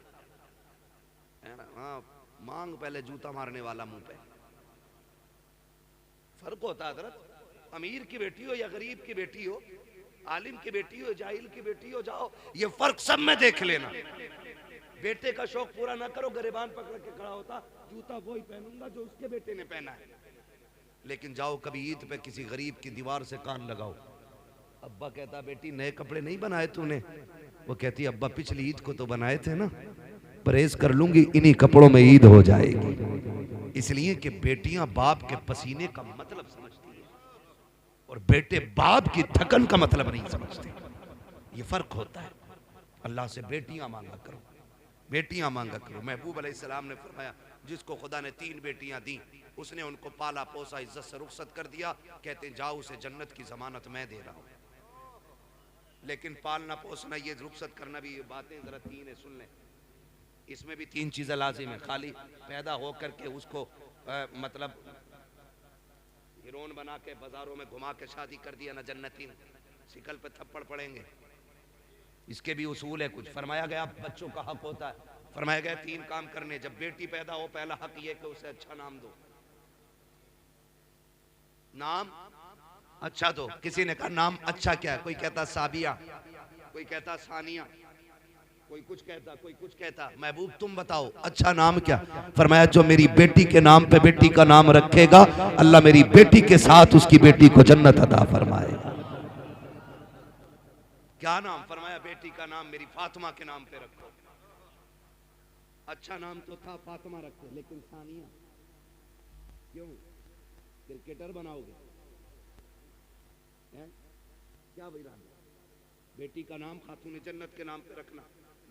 D: है ना। हाँ, मांग पहले जूता मारने वाला मुंह पे। फर्क होता है हज़रत, अमीर की बेटी हो या गरीब की बेटी हो, आलिम की बेटी हो, जाहिल की बेटी हो, जाओ, ये फर्क सब में देख लेना। बेटे का शौक पूरा ना करो, गरेबान पकड़ के खड़ा होता, जूता वही पहनूंगा जो उसके बेटे ने पहना है। लेकिन जाओ कभी ईद पे किसी गरीब की दीवार से कान लगाओ, अब्बा कहता बेटी नए कपड़े नहीं बनाए तूने, वो कहती अब्बा पिछली ईद को तो बनाए थे ना, परहेज कर लूंगी, इन्हीं कपड़ों में ईद हो जाएगी। इसलिए कि बेटियां बाप के पसीने का मतलब समझती है और बेटे बाप की थकन का मतलब नहीं समझते। ये फर्क होता है। अल्लाह से बेटियां मांगा करो, बेटियां मांगा करो। महबूब अलैहिस्सलाम ने फरमाया जिसको खुदा ने 3 बेटियां दी, उसने उनको पाला पोसा, इज्जत से रुखसत कर दिया, कहते जाओ उसे जन्नत की जमानत मैं दे रहा हूं। लेकिन पालना पोसना, ये रुखसत करना भी, ये बातें जरा 3 है, सुन लें। इसमें भी 3 चीजें लाजिम है। खाली पैदा होकर के उसको मतलब हीरोइन बना के बाजारों में घुमा के शादी कर दिया ना, जन्नती शिकल पे थप्पड़ पड़ेंगे। इसके भी उसूल है कुछ। फरमाया गया बच्चों का हक होता है, फरमाया गया 3 काम करने। जब बेटी पैदा हो, पहला हक ये कि उसे अच्छा नाम दो। नाम अच्छा दो। किसी ने कहा नाम अच्छा क्या है? कोई कहता साबिया, कोई कहता सानिया, कोई कुछ कहता, कोई कुछ कहता। महबूब तुम बताओ अच्छा नाम क्या? फरमाया जो मेरी बेटी के नाम पे बेटी का नाम रखेगा, अल्लाह मेरी बेटी के साथ उसकी बेटी को जन्नत अता फरमाएगा। क्या नाम? फरमाया बेटी का नाम मेरी फातिमा के नाम पे रखो। अच्छा नाम तो था फातिमा रखो, लेकिन सानिया क्यों? क्रिकेटर बनाओगे हैं? क्या भाई राम? बेटी का नाम खातून जन्नत के नाम पे रखना,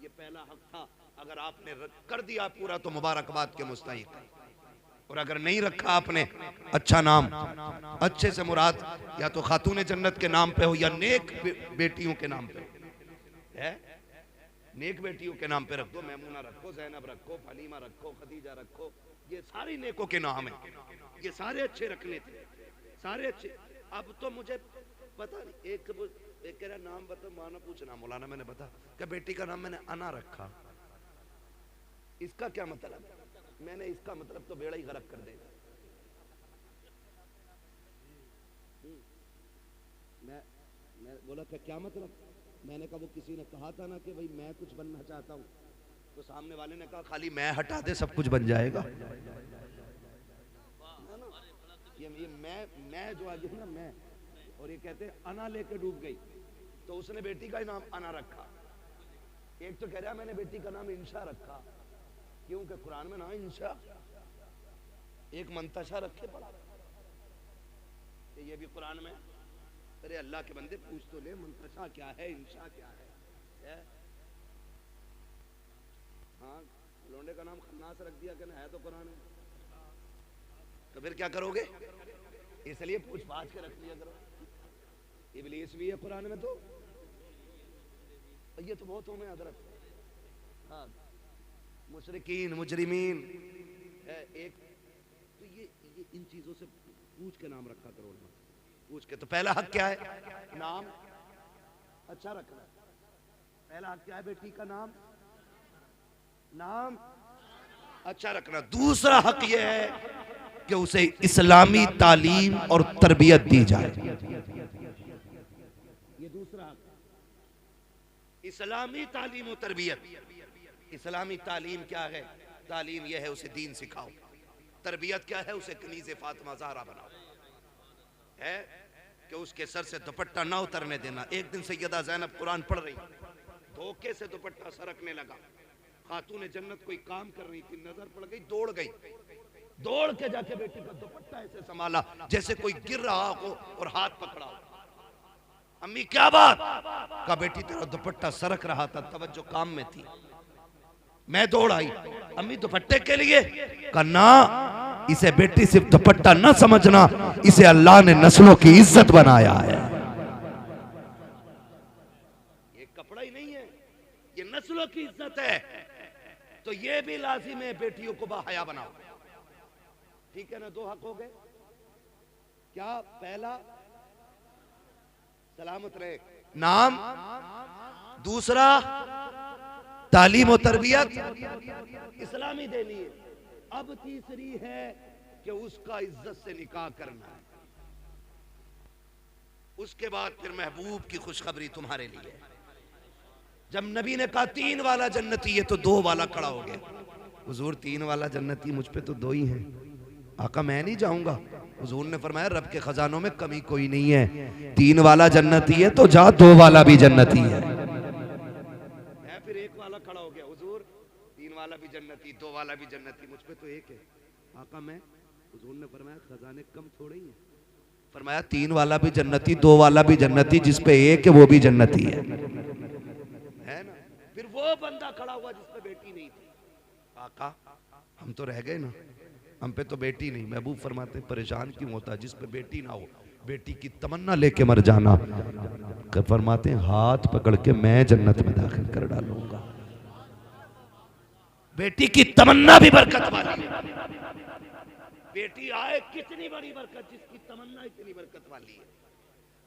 D: ये पहला हक था। अगर आपने कर दिया पूरा तो मुबारकबाद के मुस्तहिक है, और अगर नहीं रखा आपने अच्छा नाम, अच्छे से मुराद या तो खातून जन्नत के नाम पे हो या नेक बेटियों के नाम पे है। नेक बेटियों के नाम पे रख दो, मैमूना रखो, जैनब रखो, फलीमा रखो, खदीजा रखो, ये सारी नेकों के नाम है। ये सारे अच्छे रखने थे, सारे अच्छे। अब तो मुझे पता नहीं, एक कह रहा नाम बता, माना पूछना मौलाना, मैंने बता क्या बेटी का नाम मैंने अना रखा, इसका क्या मतलब? मैंने इसका मतलब तो बेड़ा ही गरक कर देगा। मैं बोला क्या मतलब? मैंने कहा वो किसी ने कहा था ना कि भाई मैं कुछ बनना चाहता हूँ, तो सामने वाले ने कहा खाली मैं हटा दे सब कुछ बन जाएगा। ये मैं जो आज है ना, मैं, और ये कहते अना लेके डूब गई, तो उसने बेटी का ही नाम अना रखा। एक तो कह रहा मैंने बेटी का नाम इंशा रखा, क्योंकि कुरान में ना इंशा, एक मंतशा रखे पड़ा, ये भी कुरान में। अरे अल्लाह के बंदे पूछ तो ले, मंतशा क्या है, इंशा क्या है? हाँ, लोंडे का नाम खन्नास रख दिया कि ना, है तो कुरान में, तो फिर क्या करोगे? इसलिए पूछ पाछ के रख लिया करो। इब्लीस भी है कुरान में, तो ये तो बहुत होंगे हजरत। हाँ, मुशरिकीन, मुजरिमीन है एक, तो ये इन चीजों से पूछ के नाम रखा करो ना, पूछ के। तो पहला हक क्या है? नाम अच्छा रखना। पहला हक क्या है बेटी का? नाम अच्छा रखना। दूसरा हक यह है कि उसे इस्लामी तालीम और तरबियत दी जाए। ये दूसरा हक, इस्लामी तालीम और तरबियत। इस्लामी तालीम क्या है? तालीम यह है उसे दीन सिखाओ। तरबियत क्या है? उसे कनीज़े फातिमा ज़हरा बनाओ, है कि उसके सर से दुपट्टा ना उतरने देना। एक दिन सैयदा ज़ैनब कुरान पढ़ रही, धोखे से दुपट्टा सरकने लगा। खातून जन्नत कोई काम कर रही थी, नजर पड़ गई, दौड़ गई, दौड़ के जाके बेटी का दुपट्टा ऐसे संभाला जैसे कोई गिर रहा हो और हाथ पकड़ा हो। अम्मी क्या बात? का बेटी तेरा दुपट्टा सरक रहा था, तवज्जो काम में थी, मैं दौड़ आई। अम्मी दुपट्टे के लिए? का ना, इसे बेटी सिर्फ दुपट्टा न समझना, इसे अल्लाह ने नस्लों की इज्जत बनाया है। ये कपड़ा ही नहीं है, ये नस्लों की इज्जत है। तो ये भी लाजिम है बेटियों को बाहया बनाओ, ठीक है ना? 2 हक हो गए। क्या? पहला सलामत रहे नाम, दूसरा तालीम और तरबियत इस्लामी देनी है। अब तीसरी है कि उसका इज्जत से निकाह करना है। उसके बाद फिर महबूब की खुशखबरी तुम्हारे लिए। जब नबी ने कहा 3 वाला जन्नती है तो 2 वाला खड़ा हो गया। हुजूर 3 वाला जन्नती, मुझ पे तो 2 ही हैं। आका मैं नहीं जाऊंगा। हुजूर ने फरमाया रब के खजानों में कमी कोई नहीं है, 3 वाला जन्नती है तो जा 2 वाला भी जन्नती है। फिर 1 वाला खड़ा हो गया। हुजूर 3 वाला भी जन्नती, 2 वाला भी जन्नती, मुझ पे तो 1 है। आका मैं, हुजूर ने फरमाया खजाने कम थोड़े ही हैं। फरमाया 3 वाला भी जन्नती, 2 वाला भी जन्नती, जिस पे 1 है वो भी जन्नती है ना। फिर वो बंदा खड़ा हुआ जिस पे बेटी नहीं थी। आका हम तो रह गए ना, हम पे तो बेटी नहीं। महबूब फरमाते परेशान क्यों होता, जिस पे बेटी ना हो बेटी की तमन्ना लेके मर जाना। फरमाते हाथ पकड़ के मैं जन्नत में दाखिल कर डालूंगा। बेटी की तमन्ना भी बरकत वाली है। बेटी आए कितनी बड़ी बरकत, जिसकी तमन्ना इतनी बरकत वाली है।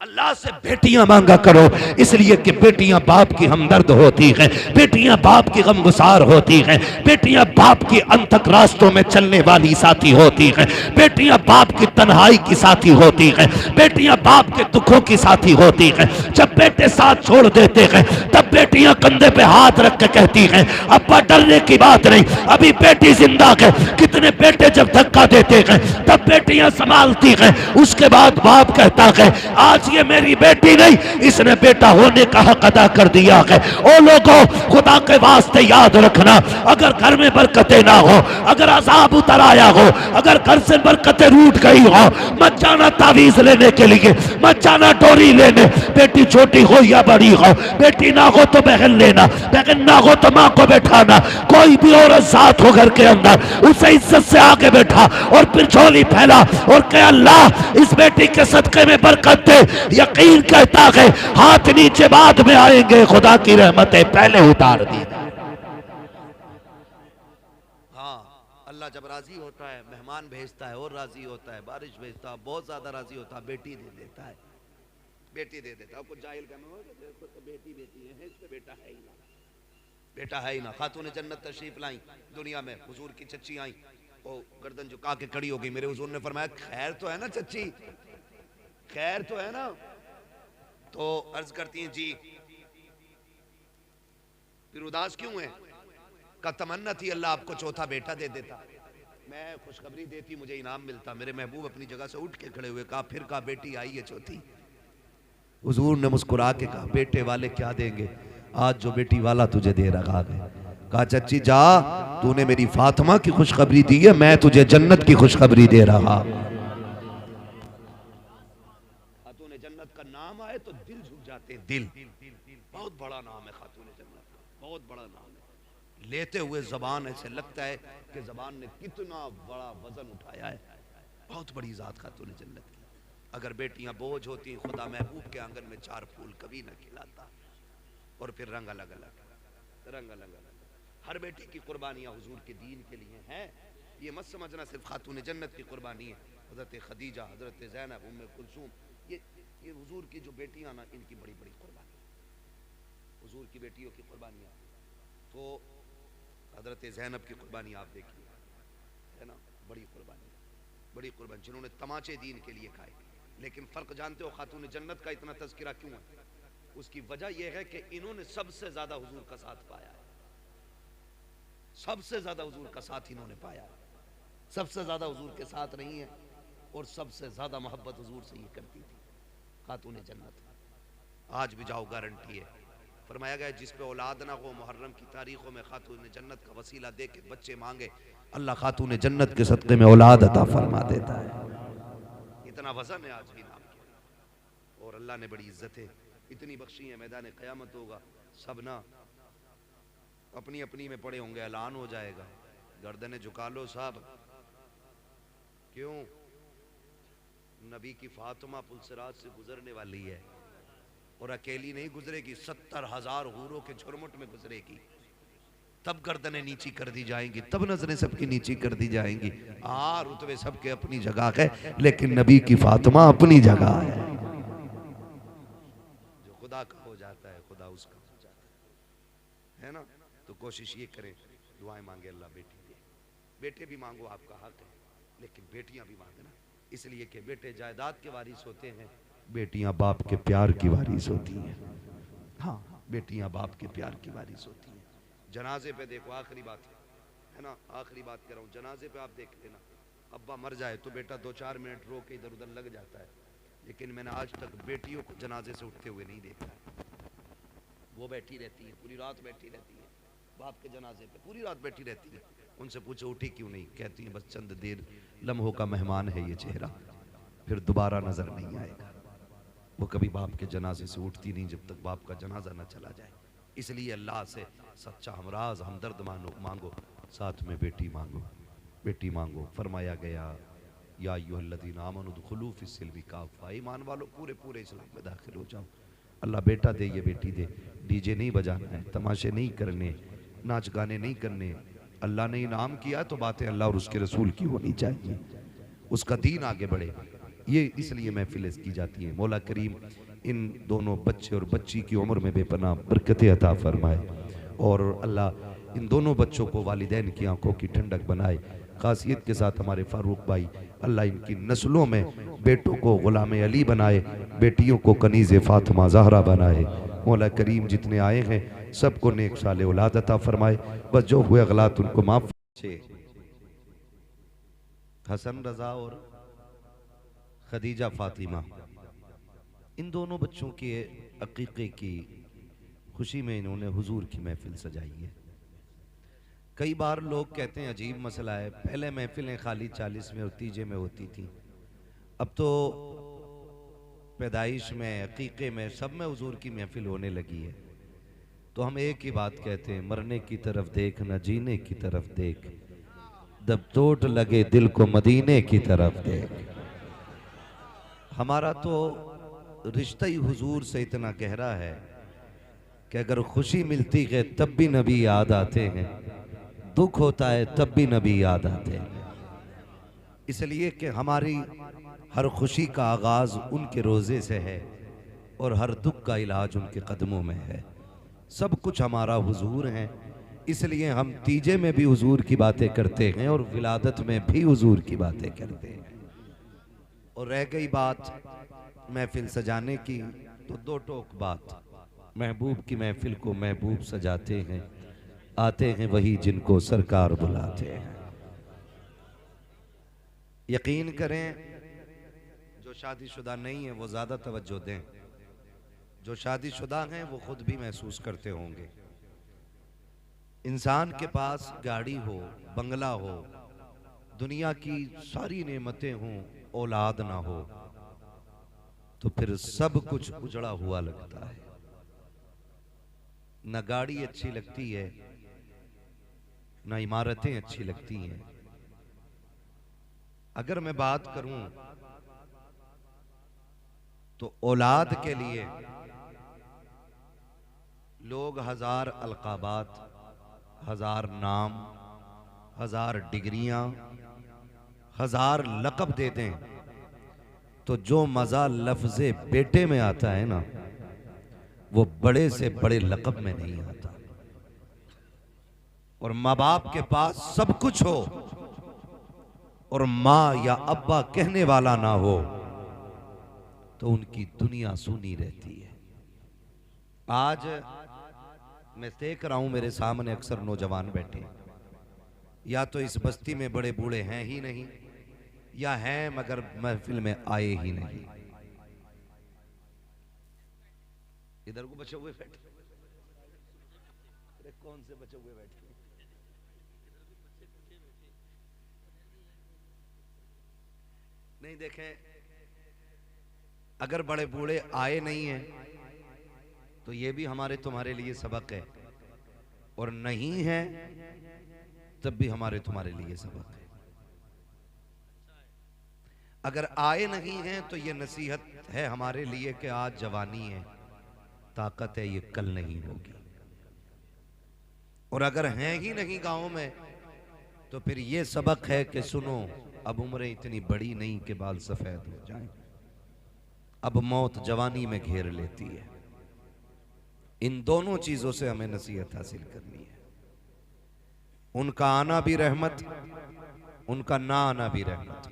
D: अल्लाह से बेटियां मांगा करो, इसलिए कि बेटियां बाप की हमदर्द होती हैं, बेटियां बाप की गमगुसार होती हैं, बेटियां बाप की अंतक रास्तों में चलने वाली साथी होती हैं, बेटियां बाप की तन्हाई की साथी होती हैं, बेटियां बाप के दुखों की साथी होती हैं। जब बेटे साथ छोड़ देते हैं तब बेटियां कंधे पे हाथ रख के कहती हैं अब्बा डरने की बात नहीं, अभी बेटी जिंदा है। कितने बेटे जब धक्का देते हैं तब बेटियां संभालती हैं। उसके बाद बाप कहता है आज ये मेरी बेटी नहीं, इसने बेटा होने का हक अदा कर दिया है। ओ लोगों, खुदा के वास्ते याद रखना, अगर घर में बरकतें ना हो, अगर अजाब उतर आया हो, अगर घर से बरकतें रूठ गई हो, मत जाना तावीज लेने के लिए, मत जाना डोरी लेने। बेटी छोटी हो या बड़ी हो, बेटी ना हो तो बहन लेना, बहन ना हो तो माँ को बैठाना। कोई भी औरत साथ हो घर के अंदर, उसे इज्जत से आगे बैठा और फिर झोली फैला और कह अल्लाह इस बेटी के सदके में बरकत दे। यकीन कहता है हाथ नीचे बाद में आएंगे, खुदा की रहमतें पहले उतार दी। हाँ, अल्लाह जब राजी होता है मेहमान भेजता है और राजी होता है, बारिश भेजता है, बहुत ज्यादा राजी होता है, बेटी दे देता है, बेटी दे देता है। कुछ जाहिल का तो बेटी बेटी है, इस पे बेटा है ही ना, बेटा है ही ना। खातून जन्नत तशरीफ लाई दुनिया में, हुजूर की चच्ची आई, वो गर्दन झुका के खड़ी हो गई। मेरे हुजूर ने फरमाया खैर तो है ना चच्ची, खैर तो है ना। तो अर्ज करती हैं जी फिर उदास क्यों है? का तमन्ना थी अल्लाह आपको चौथा बेटा दे देता, मैं खुशखबरी देती, मुझे इनाम मिलता। मेरे महबूब अपनी जगह से उठ के खड़े हुए, कहा फिर कहा बेटी आई है चौथी। हुजूर ने मुस्कुरा के कहा बेटे वाले क्या देंगे, आज जो बेटी वाला तुझे दे रहा है। कहा चच्ची जा, तूने मेरी फातिमा की खुशखबरी दी है, मैं तुझे जन्नत की खुशखबरी दे रहा। खातून जन्नत का नाम आए तो दिल झुक जाते हैं, दिल। बहुत बड़ा नाम है खातून जन्नत, बहुत बड़ा नाम है। लेते हुए जबान ऐसे लगता है कि जबान ने कितना बड़ा वजन उठाया है। बहुत बड़ी जात खातून जन्नत की। अगर बेटियां बोझ होती, खुदा महबूब के आंगन में 4 फूल कभी न खिलाता। और फिर रंग अलग अलग, रंग अलग अलग। हर बेटी की कुर्बानियां हुजूर के दीन के लिए हैं। ये मत समझना सिर्फ खातून जन्नत की कुर्बानी है। हजरत खदीजा, हजरत ज़ैनब, उम्मे कुलसूम, ये हुजूर की जो बेटियां ना, इनकी बड़ी बड़ी कुर्बानी, हुजूर की बेटियों की कुर्बानियां। तो हजरत ज़ैनब की कुर्बानी आप देखिए, है ना, बड़ी कुर्बानी, बड़ी कुर्बानी, जिन्होंने तमाचे दीन के लिए खाए। लेकिन फ़र्क जानते हो खातून जन्नत का इतना तज़किरा क्यों है? उसकी वजह यह है कि इन्होंने सबसे ज़्यादा हुजूर का साथ पाया है, सबसे ज़्यादा हुजूर का साथ इन्होंने पाया है, सबसे ज़्यादा हुजूर के साथ रही है और सबसे ज़्यादा मोहब्बत हुजूर से ये करती थी खातून जन्नत। आज भी जाओ, गारंटी है। फरमाया गया जिस पे औलाद ना हो, मुहर्रम की तारीखों में खातून जन्नत का वसीला दे के बच्चे मांगे, अल्लाह खातून जन्नत के सदक़े में औलाद अता फरमा देता है। इतना वजन है आज भी नाम के, और अल्लाह ने बड़ी इज्जतें इतनी बख्शी है। मैदान क़यामत होगा, सब ना अपनी अपनी में पड़े होंगे, ऐलान हो जाएगा, गर्दनें झुका लो साहब। क्यों? नबी की फातिमा पुलसिरात से गुजरने वाली है, और अकेली नहीं गुजरेगी, 70,000 हूरों के झुरमुट में गुजरेगी। तब गर्दनें नीची कर दी जाएंगी, तब नजरें सबकी नीची कर दी जाएंगी। हाँ, रुतबे सबके अपनी जगह है, लेकिन नबी की फातिमा अपनी जगह है। जो खुदा का हो जाता है, खुदा उसका हो जाता है ना। तो कोशिश ये करें, दुआएं मांगे, अल्लाह बेटी दे। बेटे भी मांगो, आपका हक है, लेकिन बेटियां भी मांगना, इसलिए कि बेटे जायदाद के वारिस होते हैं बेटियां बाप के प्यार की वारिस होती हैं। हाँ, बेटियां बाप के प्यार की वारिस होती हैं। जनाजे पे देखो, आखिरी बात है ना, आखिरी बात कर रहा हूँ, जनाजे पे आप देख लेना, अब्बा मर जाए तो बेटा 2-4 मिनट रो के इधर उधर लग जाता है, लेकिन मैंने आज तक बेटियों को जनाजे से उठते हुए नहीं देखा है। वो बैठी रहती है, पूरी रात बैठी रहती है, बाप के जनाजे पे पूरी रात बैठी रहती है। उनसे पूछो उठी क्यों नहीं, कहती है बस चंद देर लम्हों का मेहमान है ये चेहरा, फिर दोबारा नजर नहीं आएगा। वो कभी बाप के जनाजे से उठती नहीं जब तक बाप का जनाजा न चला जाए। इसलिए अल्लाह से सच्चा हमराज हमदर्द मांगो, साथ में बेटी मांगो, बेटी मांगो। फरमाया गया या अय्युहल्लज़ीना आमनू उदखुलू फिस्सिल्मी काफ़ा, ईमान वालों पूरे पूरे इस्लाम में दाखिल हो जाओ। अल्लाह बेटा दे, ये बेटी दे, डीजे नहीं बजाना है, तमाशे नहीं करने, नाच गाने नहीं करने। अल्लाह ने इनाम किया तो बातें अल्लाह और उसके रसूल की होनी चाहिए, उसका दीन आगे बढ़े। ये इसलिए महफिलें की जाती हैं। मौला करीम इन दोनों बच्चे और बच्ची की उम्र में बेपनाह बरकतें अता फरमाए और अल्लाह इन दोनों बच्चों को वालिदैन की आंखों की ठंडक बनाए। खासियत के साथ हमारे फारूक भाई, अल्लाह इनकी नस्लों में बेटों को गुलाम अली बनाए, बेटियों को कनीज़ फातिमा ज़हरा बनाए। मौला करीम जितने आए हैं सबको नेक साले औलाद अता फरमाए, बस जो हुए गलत उनको माफ। हसन रजा और खदीजा फातिमा, इन दोनों बच्चों के अकीक़े की खुशी में इन्होंने हुजूर की महफिल सजाई है। कई बार लोग कहते हैं अजीब मसला है, पहले महफिलें खाली 40 में और तीजे में होती थी, अब तो पैदाइश में, अकीक़े में, सब में हुजूर की महफिल होने लगी है। तो हम एक ही बात कहते हैं, मरने की तरफ देख न जीने की तरफ देख, जब चोट लगे दिल को मदीने की तरफ देख। हमारा तो रिश्ता ही हुजूर से इतना गहरा है कि अगर खुशी मिलती है तब भी नबी याद आते हैं, दुख होता है तब भी नबी याद आते हैं। इसलिए कि हमारी हर खुशी का आगाज़ उनके रोज़े से है और हर दुख का इलाज उनके कदमों में है। सब कुछ हमारा हुजूर है, इसलिए हम तीजे में भी हुजूर की बातें करते हैं और विलादत में भी हुजूर की बातें करते हैं। और रह गई बात महफिल सजाने की, तो दो टोक बात, महबूब की महफिल को महबूब सजाते हैं, आते हैं वही जिनको सरकार बुलाते हैं। यकीन करें जो शादीशुदा नहीं है वो ज़्यादा तवज्जो दें, जो शादीशुदा हैं वो खुद भी महसूस करते होंगे। इंसान के पास गाड़ी हो, बंगला हो, दुनिया की सारी नेमतें हों, औलाद ना हो, तो फिर सब कुछ उजड़ा हुआ लगता है। न गाड़ी अच्छी लगती है, न इमारतें अच्छी लगती हैं। अगर मैं बात करूं तो औलाद के लिए लोग 1000 अलकाबात, 1000 नाम, 1000 डिग्रियां, 1000 लक़ब दे दें, तो जो मज़ा लफ्ज़े बेटे में आता है ना, वो बड़े से बड़े लक़ब में नहीं आता। और माँ बाप के पास सब कुछ हो और माँ या अब्बा कहने वाला ना हो तो उनकी दुनिया सूनी रहती है। आज मैं देख रहा हूं मेरे सामने अक्सर नौजवान बैठे हैं, या तो इस बस्ती में बड़े बूढ़े हैं ही नहीं, या हैं मगर महफिल में आए ही नहीं। इधर को बचे हुए बैठे, अरे कौन से बचे हुए बैठे? नहीं देखें, अगर बड़े बूढ़े आए नहीं हैं तो ये भी हमारे तुम्हारे लिए सबक है, और नहीं है तब भी हमारे तुम्हारे लिए सबक है। अगर आए नहीं हैं तो ये नसीहत है हमारे लिए कि आज जवानी है, ताकत है, ये कल नहीं होगी। और अगर हैं ही नहीं गांव में तो फिर ये सबक है कि सुनो, अब उम्रें इतनी बड़ी नहीं कि बाल सफेद हो जाएं, अब मौत जवानी में घेर लेती है। इन दोनों चीजों से हमें नसीहत हासिल करनी है। उनका आना भी रहमत, उनका ना आना भी रहमत।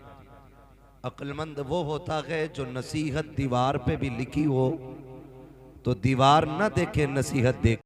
D: अक्लमंद वो होता है जो नसीहत दीवार पे भी लिखी हो तो दीवार न देखे, नसीहत देखे।